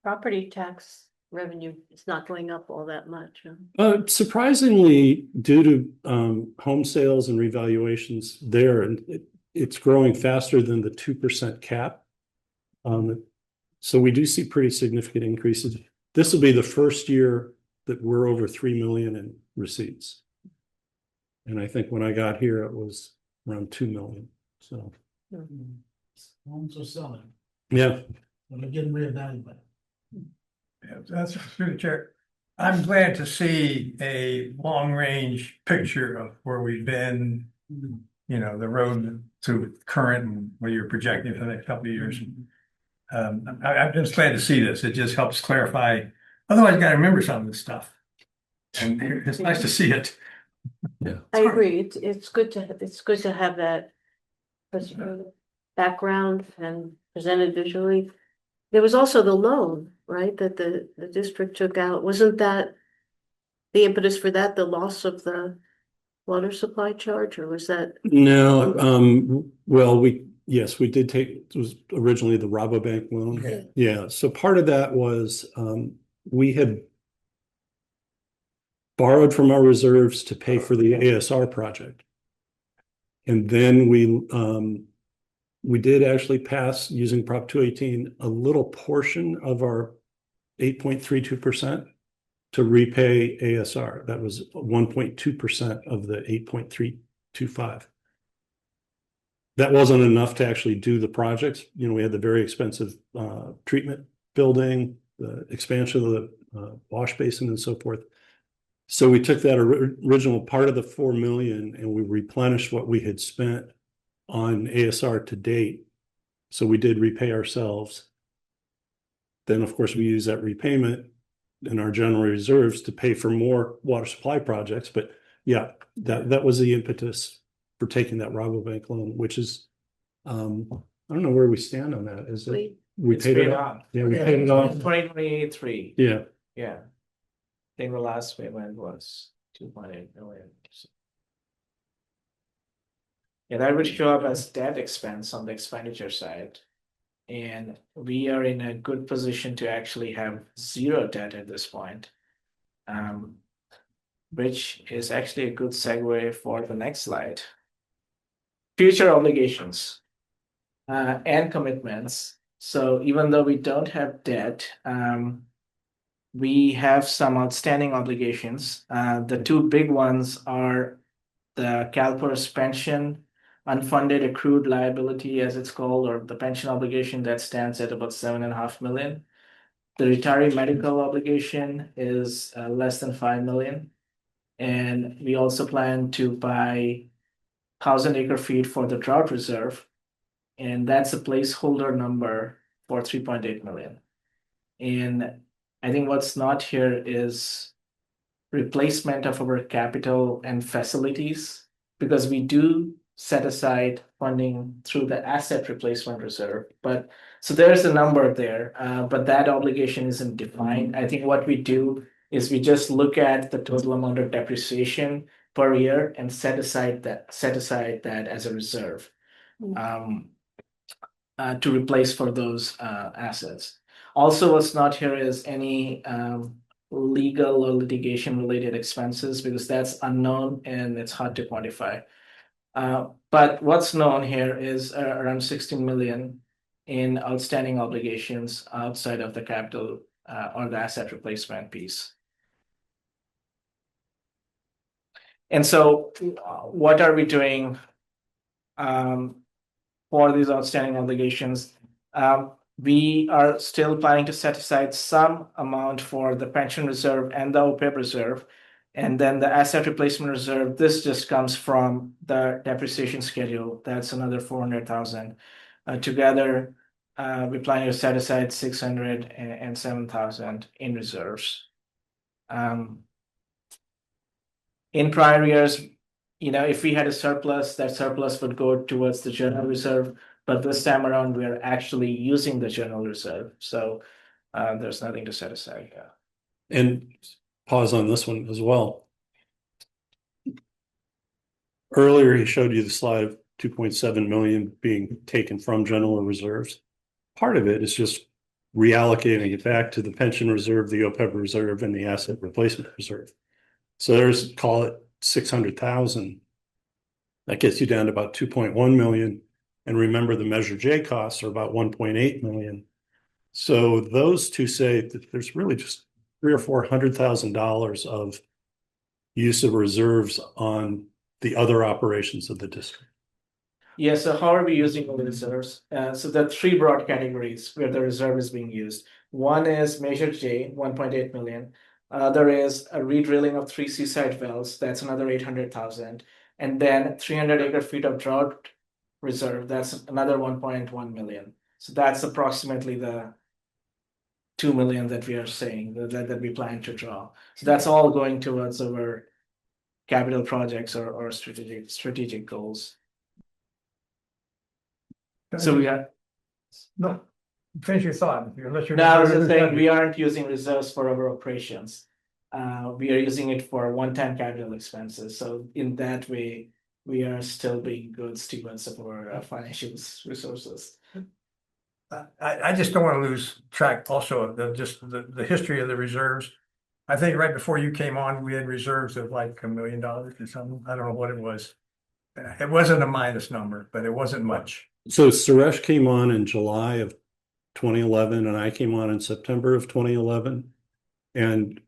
property tax revenue is not going up all that much. Huh? Surprisingly, due to home sales and revaluations there, and it's growing faster than the 2% cap. So we do see pretty significant increases. This will be the first year that we're over 3 million in receipts. And I think when I got here, it was around 2 million. So, Homes are selling, yeah, and they're getting reevaluated. Yeah, that's through the chair. I'm glad to see a long-range picture of where we've been, you know, the road to current and what you're projecting for the next couple of years. I'm just glad to see this. It just helps clarify. Otherwise, you gotta remember some of this stuff. And it's nice to see it. I agree. It's good to have that background and presented visually. There was also the loan, right, that the district took out. Wasn't that the impetus for that, the loss of the water supply charge, or was that? no, well, yes, we did take, it was originally the Rabobank loan. Yeah. Yeah, so part of that was, we had borrowed from our reserves to pay for the ASR project. And then we did actually pass, using Prop 218, a little portion of our 8.32% to repay ASR. That was 1.2% of the 8.325. That wasn't enough to actually do the projects. You know, we had the very expensive treatment building, the expansion of the wash basin and so forth. So we took that original part of the 4 million and we replenished what we had spent on ASR to date. So we did repay ourselves. Then, of course, we use that repayment in our general reserves to pay for more water supply projects. But yeah, that was the impetus for taking that Rabobank loan, which is, I don't know where we stand on that. Is it? We It's paid it paid off. off. Yeah, we paid it off. 2023. Yeah. Yeah. I think the last payment was 2.8 million. Yeah, that would show up as debt expense on the expenditure side. And we are in a good position to actually have zero debt at this point. Which is actually a good segue for the next slide. Future obligations and commitments. So even though we don't have debt, we have some outstanding obligations. The two big ones are the CalPERS pension unfunded accrued liability, as it's called, or the pension obligation that stands at about 7.5 million. The retiree medical obligation is less than 5 million. And we also plan to buy 1,000 acre feet for the drought reserve. And that's a placeholder number for 3.8 million. And I think what's not here is replacement of our capital and facilities, because we do set aside funding through the asset replacement reserve. But so there's a number there, but that obligation isn't defined. I think what we do is we just look at the total amount of depreciation per year and set aside that as a reserve to replace for those assets. Also, what's not here is any legal or litigation related expenses, because that's unknown and it's hard to quantify. But what's known here is around 16 million in outstanding obligations outside of the capital or the asset replacement piece. And so what are we doing for these outstanding obligations? We are still planning to set aside some amount for the pension reserve and the OPEB reserve. And then the asset replacement reserve, this just comes from the depreciation schedule. That's another 400,000. Together, we plan to set aside 607,000 in reserves. In prior years, if we had a surplus, that surplus would go towards the general reserve. But this time around, we are actually using the general reserve. So there's nothing to set aside. Yeah. And pause on this one as well. Earlier, he showed you the slide of 2.7 million being taken from general reserves. Part of it is just reallocating it back to the pension reserve, the OPEB reserve, and the asset replacement reserve. So there's, call it 600,000. That gets you down to about 2.1 million. And remember, the Measure J costs are about 1.8 million. So those two say that there's really just $300,000 or $400,000 of use of reserves on the other operations of the district. Yeah, so how are we using the reserves? So there are three broad categories where the reserve is being used. One is Measure J, 1.8 million. Other is a re-drilling of 3 seaside wells, that's another 800,000. And then 300 acre feet of drought reserve, that's another 1.1 million. So that's approximately the 2 million that we are saying that we plan to draw. So that's all going towards our capital projects or strategic goals. So we are. No, finish your thought, unless you're. No, I was just saying we aren't using reserves for our operations. We are using it for one-time capital expenses. So in that way, we are still being good stewards of our financial resources. I just don't want to lose track also of the history of the reserves. I think right before you came on, we had reserves of like $1 million or something. I don't know what it was. It wasn't a minus number, but it wasn't much. So Suresh came on in July of 2011 and I came on in September of 2011. And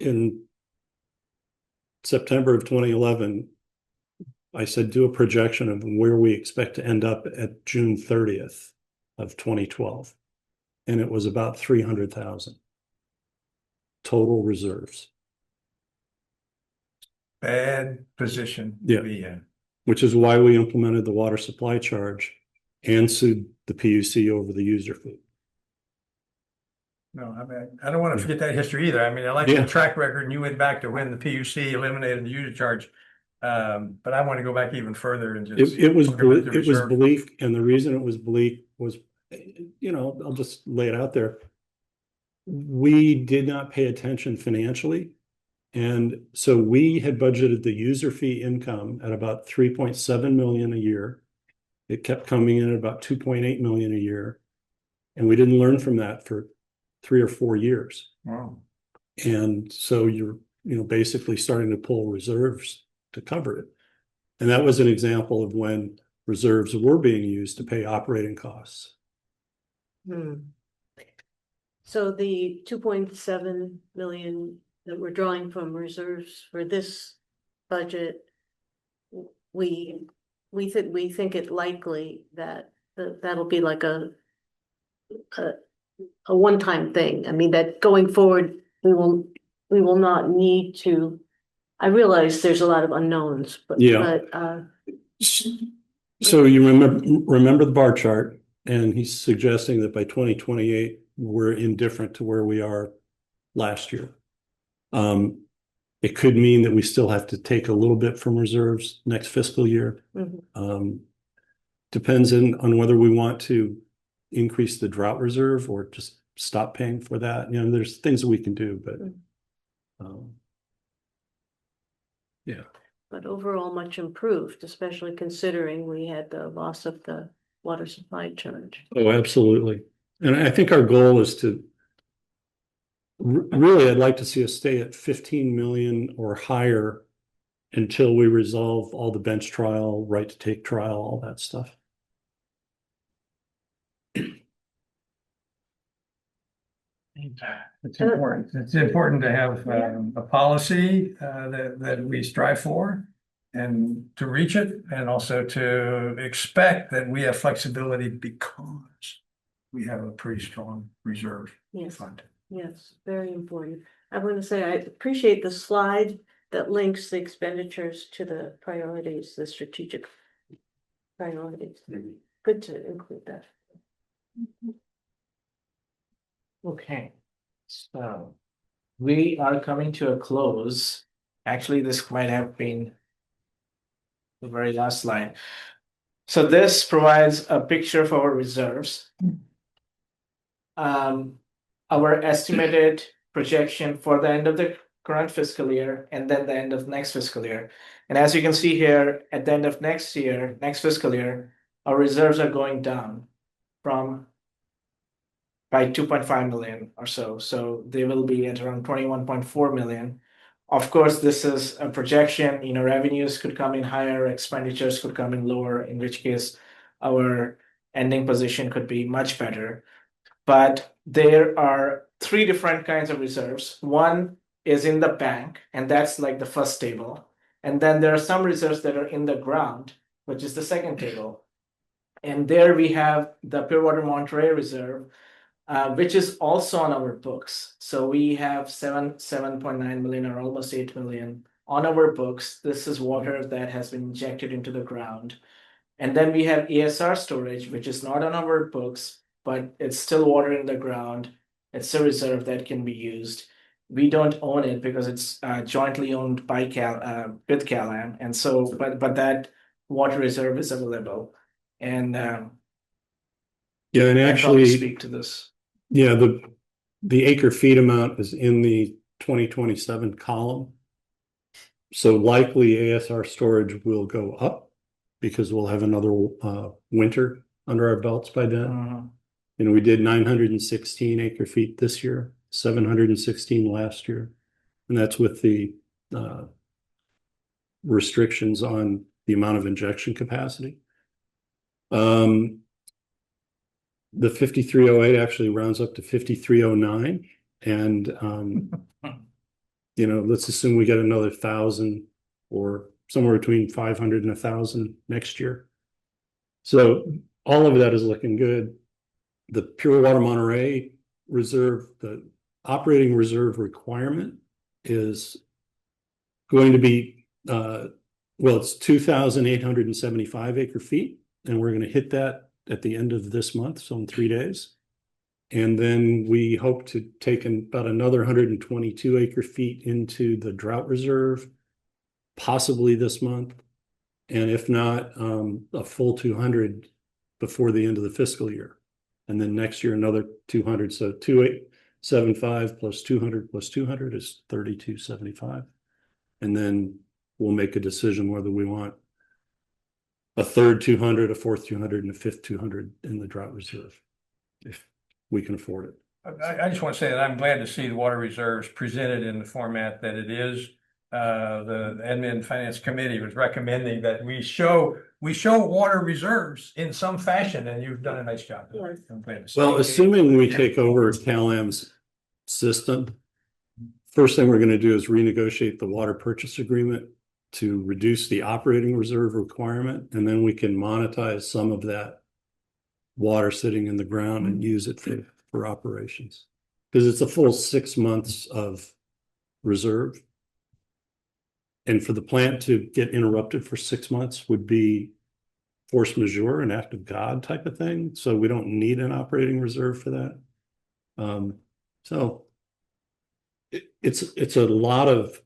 in September of 2011, I said, do a projection of where we expect to end up at June 30th of 2012. And it was about 300,000 total reserves. Bad position to be in. Which is why we implemented the water supply charge and sued the PUC over the user fee. No, I mean, I don't want to forget that history either. I mean, I like the track record and you went back to when the PUC eliminated the user charge. But I want to go back even further and just. It was bleak. And the reason it was bleak was, I'll just lay it out there. We did not pay attention financially. And so we had budgeted the user fee income at about 3.7 million a year. It kept coming in at about 2.8 million a year. And we didn't learn from that for 3 or 4 years. Wow. And so you're, basically starting to pull reserves to cover it. And that was an example of when reserves were being used to pay operating costs. So the 2.7 million that we're drawing from reserves for this budget, we think it likely that that'll be like a one-time thing. I mean, that going forward, we will not need to. I realize there's a lot of unknowns, but so you remember the bar chart, and he's suggesting that by 2028 we're indifferent to where we are last year. It could mean that we still have to take a little bit from reserves next fiscal year. Depends on whether we want to increase the drought reserve or just stop paying for that. There's things that we can do, but But overall, much improved, especially considering we had the loss of the water supply charge. Oh, absolutely. And I think our goal is to really, I'd like to see us stay at 15 million or higher until we resolve all the bench trial, right to take trial, all that stuff. It's important. It's important to have a policy that we strive for and to reach it, and also to expect that we have flexibility because we have a pretty strong reserve fund. Yes, very important. I want to say I appreciate the slide that links the expenditures to the priorities, the strategic priorities. Good to include that. Okay, so we are coming to a close. Actually, this might have been the very last slide. So this provides a picture of our reserves. Our estimated projection for the end of the current fiscal year and then the end of next fiscal year. And as you can see here, at the end of next fiscal year, our reserves are going down by 2.5 million or so. So they will be at around 21.4 million. Of course, this is a projection. Revenues could come in higher, expenditures could come in lower, in which case our ending position could be much better. But there are 3 different kinds of reserves. One is in the bank, and that's like the first table. And then there are some reserves that are in the ground, which is the second table. And there we have the Pure Water Monterey Reserve, which is also on our books. So we have 7.9 million or almost 8 million on our books. This is water that has been injected into the ground. And then we have ESR storage, which is not on our books, but it's still water in the ground. It's a reserve that can be used. We don't own it because it's jointly owned by with CalAm, and so but that water reserve is available. And Yeah, and I'll probably actually, speak to this. yeah, the acre feet amount is in the 2027 column. So likely ASR storage will go up because we'll have another winter under our belts by then. You know, we did 916 acre feet this year, 716 last year. And that's with the restrictions on the amount of injection capacity. The 5308 actually rounds up to 5309. And, you know, let's assume we get another 1,000 or somewhere between 500 and 1,000 next year. So all of that is looking good. The Pure Water Monterey Reserve, the operating reserve requirement is going to be, well, it's 2,875 acre feet, and we're going to hit that at the end of this month, so in 3 days. And then we hope to take about another 122 acre feet into the drought reserve, possibly this month. And if not, a full 200 before the end of the fiscal year. And then next year, another 200. So 2,875 plus 200 plus 200 is 3,275. And then we'll make a decision whether we want a third 200, a fourth 200, and a fifth 200 in the drought reserve, if we can afford it. I just want to say that I'm glad to see the water reserves presented in the format that it is. The Admin Finance Committee was recommending that we show water reserves in some fashion, and you've done a nice job. I'm glad to see. Well, assuming we take over CalAm's system, first thing we're going to do is renegotiate the water purchase agreement to reduce the operating reserve requirement, and then we can monetize some of that water sitting in the ground and use it for operations. Because it's a full 6 months of reserve. And for the plant to get interrupted for 6 months would be force majeure, an act of God type of thing. So we don't need an operating reserve for that. So it's a lot of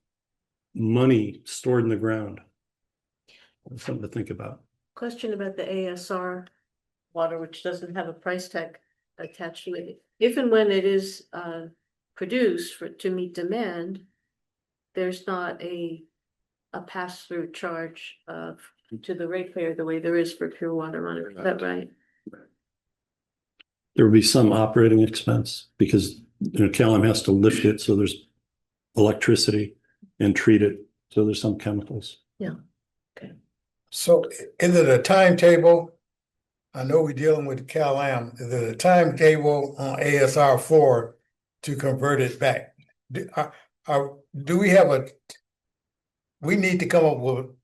money stored in the ground. Something to think about. Question about the ASR water, which doesn't have a price tag attached to it. If and when it is produced to meet demand, there's not a pass-through charge to the ratepayer the way there is for pure water money. Is that right? There will be some operating expense because, you know, CalAm has to lift it, so there's electricity, and treat it, so there's some chemicals. Yeah. Okay. So is it a timetable? I know we're dealing with CalAm. Is it a timetable on ASR 4 to convert it back? Do we have we need to come up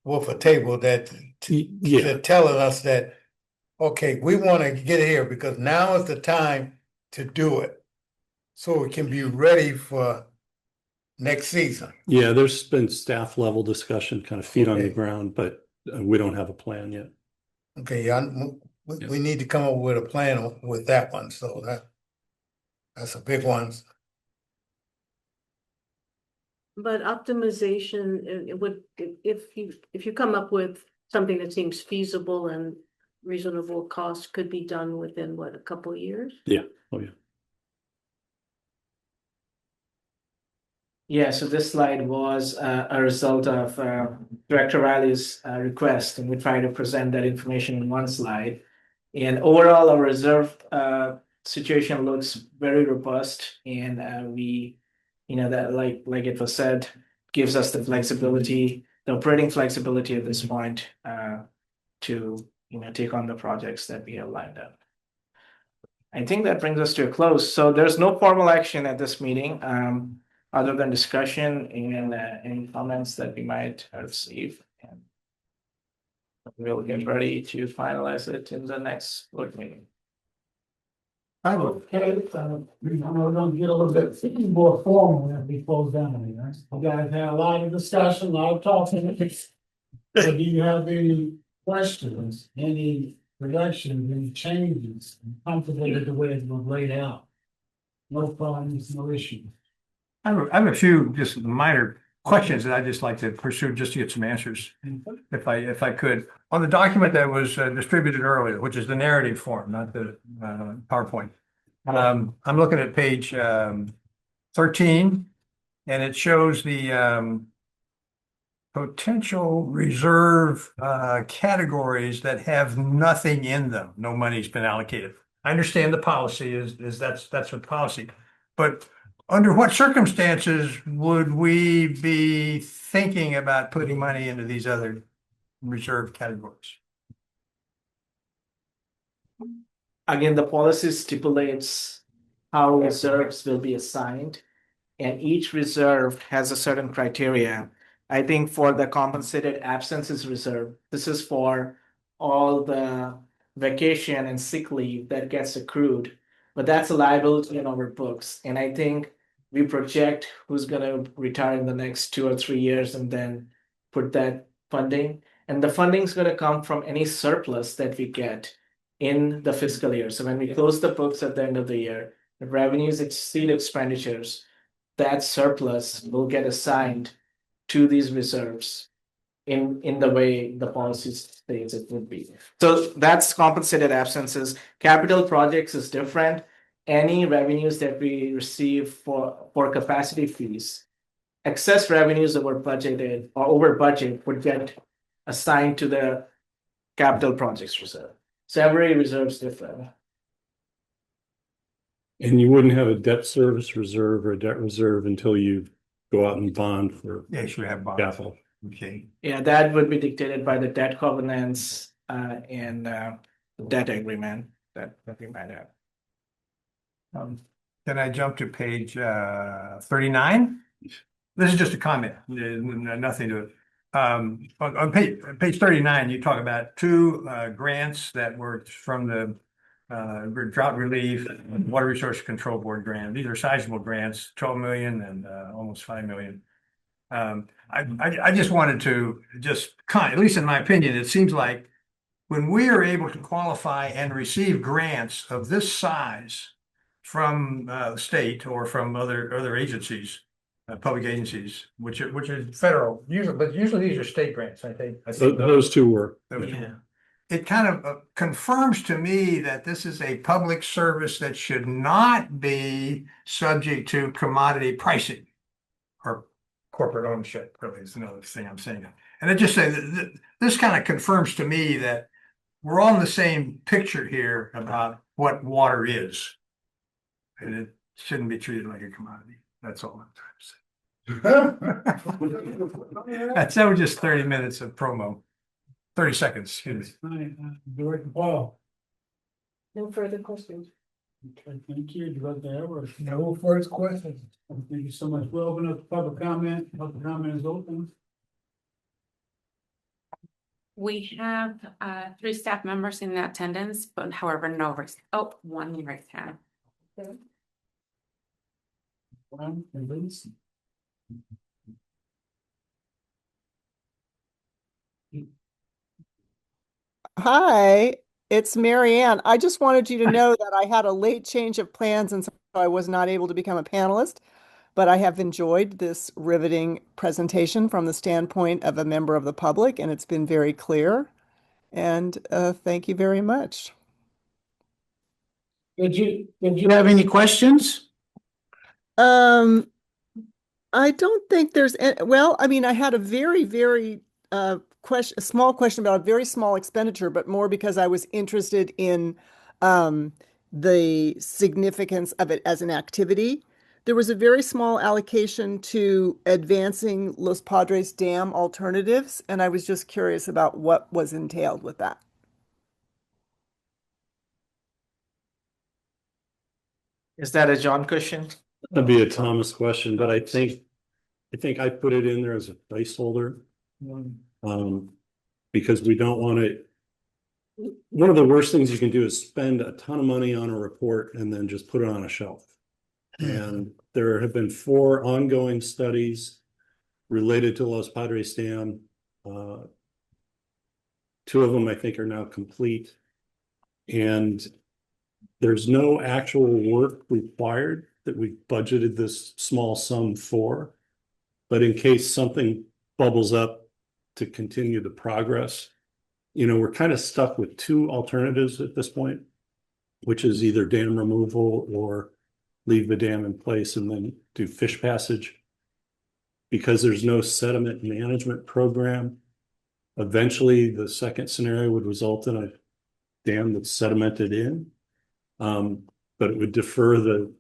with a table that telling us that, okay, we want to get here because now is the time to do it. So it can be ready for next season. Yeah, there's been staff level discussion, kind of feet on the ground, but we don't have a plan yet. Okay, we need to come up with a plan with that one. So that's a big one. But optimization, it would, if you come up with something that seems feasible and reasonable cost, could be done within what, a couple of years? Yeah. Oh yeah. Yeah, so this slide was a result of Director Riley's request, and we try to present that information in one slide. And overall, our reserve situation looks very robust, and we, you know, that like it was said, gives us the flexibility, the operating flexibility at this point to, you know, take on the projects that we have lined up. I think that brings us to a close. So there's no formal action at this meeting. Other than discussion and any comments that we might receive. We'll get ready to finalize it in the next board meeting. Okay, we're gonna get a little bit more formal as we close down here. Right? You guys had a lot of discussion, a lot of talking. So do you have any questions, any corrections, any changes? Comfortable with the way it was laid out? No problems, no issues. I have a few just minor questions that I'd just like to pursue just to get some answers, if I could. On the document that was distributed earlier, which is the narrative form, not the PowerPoint. I'm looking at page 13, and it shows the potential reserve categories that have nothing in them. No money's been allocated. I understand the policy is that's what policy, but under what circumstances would we be thinking about putting money into these other reserve categories? Again, the policy stipulates how reserves will be assigned, and each reserve has a certain criteria. I think for the compensated absences reserve, this is for all the vacation and sick leave that gets accrued, but that's a liability in our books. And I think we project who's gonna retire in the next 2 or 3 years and then put that funding. And the funding's gonna come from any surplus that we get in the fiscal year. So when we close the books at the end of the year, if revenues exceed expenditures, that surplus will get assigned to these reserves in the way the policy states it would be. So that's compensated absences. Capital projects is different. Any revenues that we receive for capacity fees, excess revenues that were budgeted or over budget would get assigned to the capital projects reserve. So every reserve is different. And you wouldn't have a debt service reserve or a debt reserve until you go out and bond for Yeah, sure have bonds. capital. Okay. Yeah, that would be dictated by the debt covenants and debt agreement that we might have. Can I jump to page 39? This is just a comment, nothing to it. On page 39, you talk about 2 grants that were from the drought relief and water resource control board grant. These are sizable grants, 12 million and almost 5 million. I just wanted to at least in my opinion, it seems like when we are able to qualify and receive grants of this size from the state or from other agencies, public agencies, which are federal, usually these are state grants, I think. Those two were. Yeah. It kind of confirms to me that this is a public service that should not be subject to commodity pricing or corporate ownership, really is another thing I'm saying. And I just say that this kind of confirms to me that we're all in the same picture here about what water is. And it shouldn't be treated like a commodity. That's all I'm trying to say. That was just 30 minutes of promo. 30 seconds, excuse me. Director Paul. No further questions. Okay, thank you, Director Edwards. No first question. Thank you so much. We'll open up the public comment. Public comment is open. We have 3 staff members in attendance, but however, one raised hand. One, please. Hi, it's Marianne. I just wanted you to know that I had a late change of plans and so I was not able to become a panelist, but I have enjoyed this riveting presentation from the standpoint of a member of the public, and it's been very clear. And thank you very much. Did you have any questions? I don't think there's well, I mean, I had a very a small question about a very small expenditure, but more because I was interested in the significance of it as an activity. There was a very small allocation to advancing Los Padres Dam alternatives, and I was just curious about what was entailed with that. Is that a John question? That'd be a Thomas question, but I think I put it in there as a placeholder. Because we don't want to. One of the worst things you can do is spend a ton of money on a report and then just put it on a shelf. And there have been 4 ongoing studies related to Los Padres Dam. 2 of them I think are now complete. And there's no actual work required that we budgeted this small sum for. But in case something bubbles up to continue the progress, we're kind of stuck with 2 alternatives at this point, which is either dam removal or leave the dam in place and then do fish passage. Because there's no sediment management program, eventually the second scenario would result in a dam that's sedimented in. But it would defer the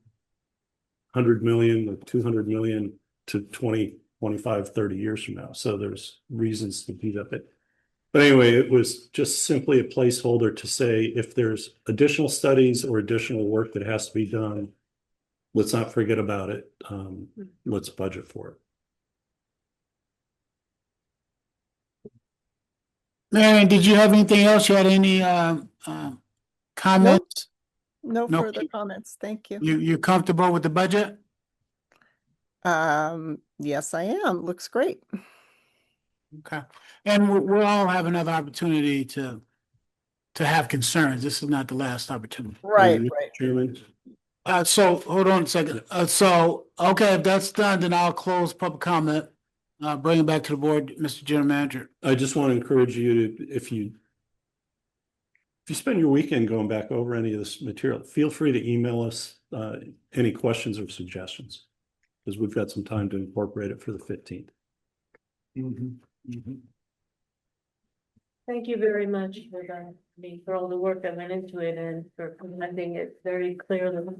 100 million, the 200 million to 20, 25, 30 years from now. So there's reasons to beat up it. But anyway, it was just simply a placeholder to say if there's additional studies or additional work that has to be done, let's not forget about it. Let's budget for it. Marion, did you have anything else? You had any comments? No No. further comments. Thank you. You're comfortable with the budget? Yes, I am. Looks great. Okay. And we'll all have another opportunity to have concerns. This is not the last opportunity. Right, Mr. right. Chairman, So hold on a second. Okay, if that's done, then I'll close public comment. Bring it back to the board, Mr. General Manager. I just want to encourage you to, if you spend your weekend going back over any of this material, feel free to email us any questions or suggestions, because we've got some time to incorporate it for the 15th. Thank you very much for that, for all the work that went into it and for presenting it very clearly.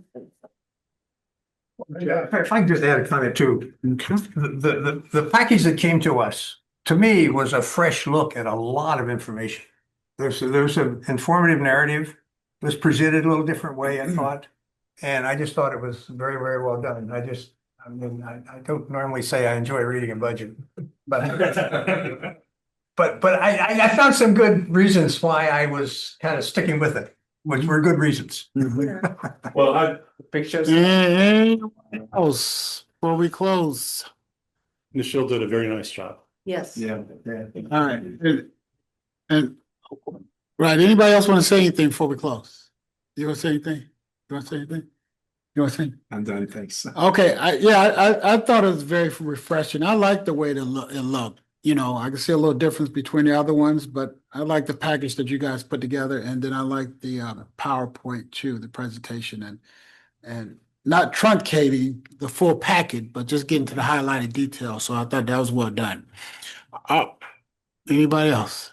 If I can just add a comment too, the package that came to us, to me, was a fresh look at a lot of information. There's an informative narrative, it was presented a little different way, I thought, and I just thought it was very, very well done. I don't normally say I enjoy reading a budget, but I found some good reasons why I was kind of sticking with it, which were good reasons. Well, Pictures. Anyone else before we close? Nichelle did a very nice job. Yes. Yeah. All right. And right, anybody else want to say anything before we close? You want to say anything? You want to say anything? You want to say? I'm done, thanks. Okay, I thought it was very refreshing. I like the way it looked. I can see a little difference between the other ones, but I like the package that you guys put together, and then I like the PowerPoint too, the presentation, and not truncating the full packet, but just getting to the highlighted details. So I thought that was well done. Anybody else?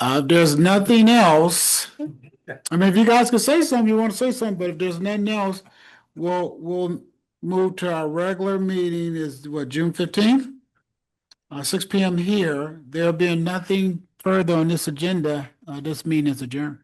If there's nothing else, I mean, if you guys can say something, you want to say something, but if there's nothing else, we'll move to our regular meeting is what, June 15th? 6 p.m. here. There being nothing further on this agenda, this meeting is adjourned.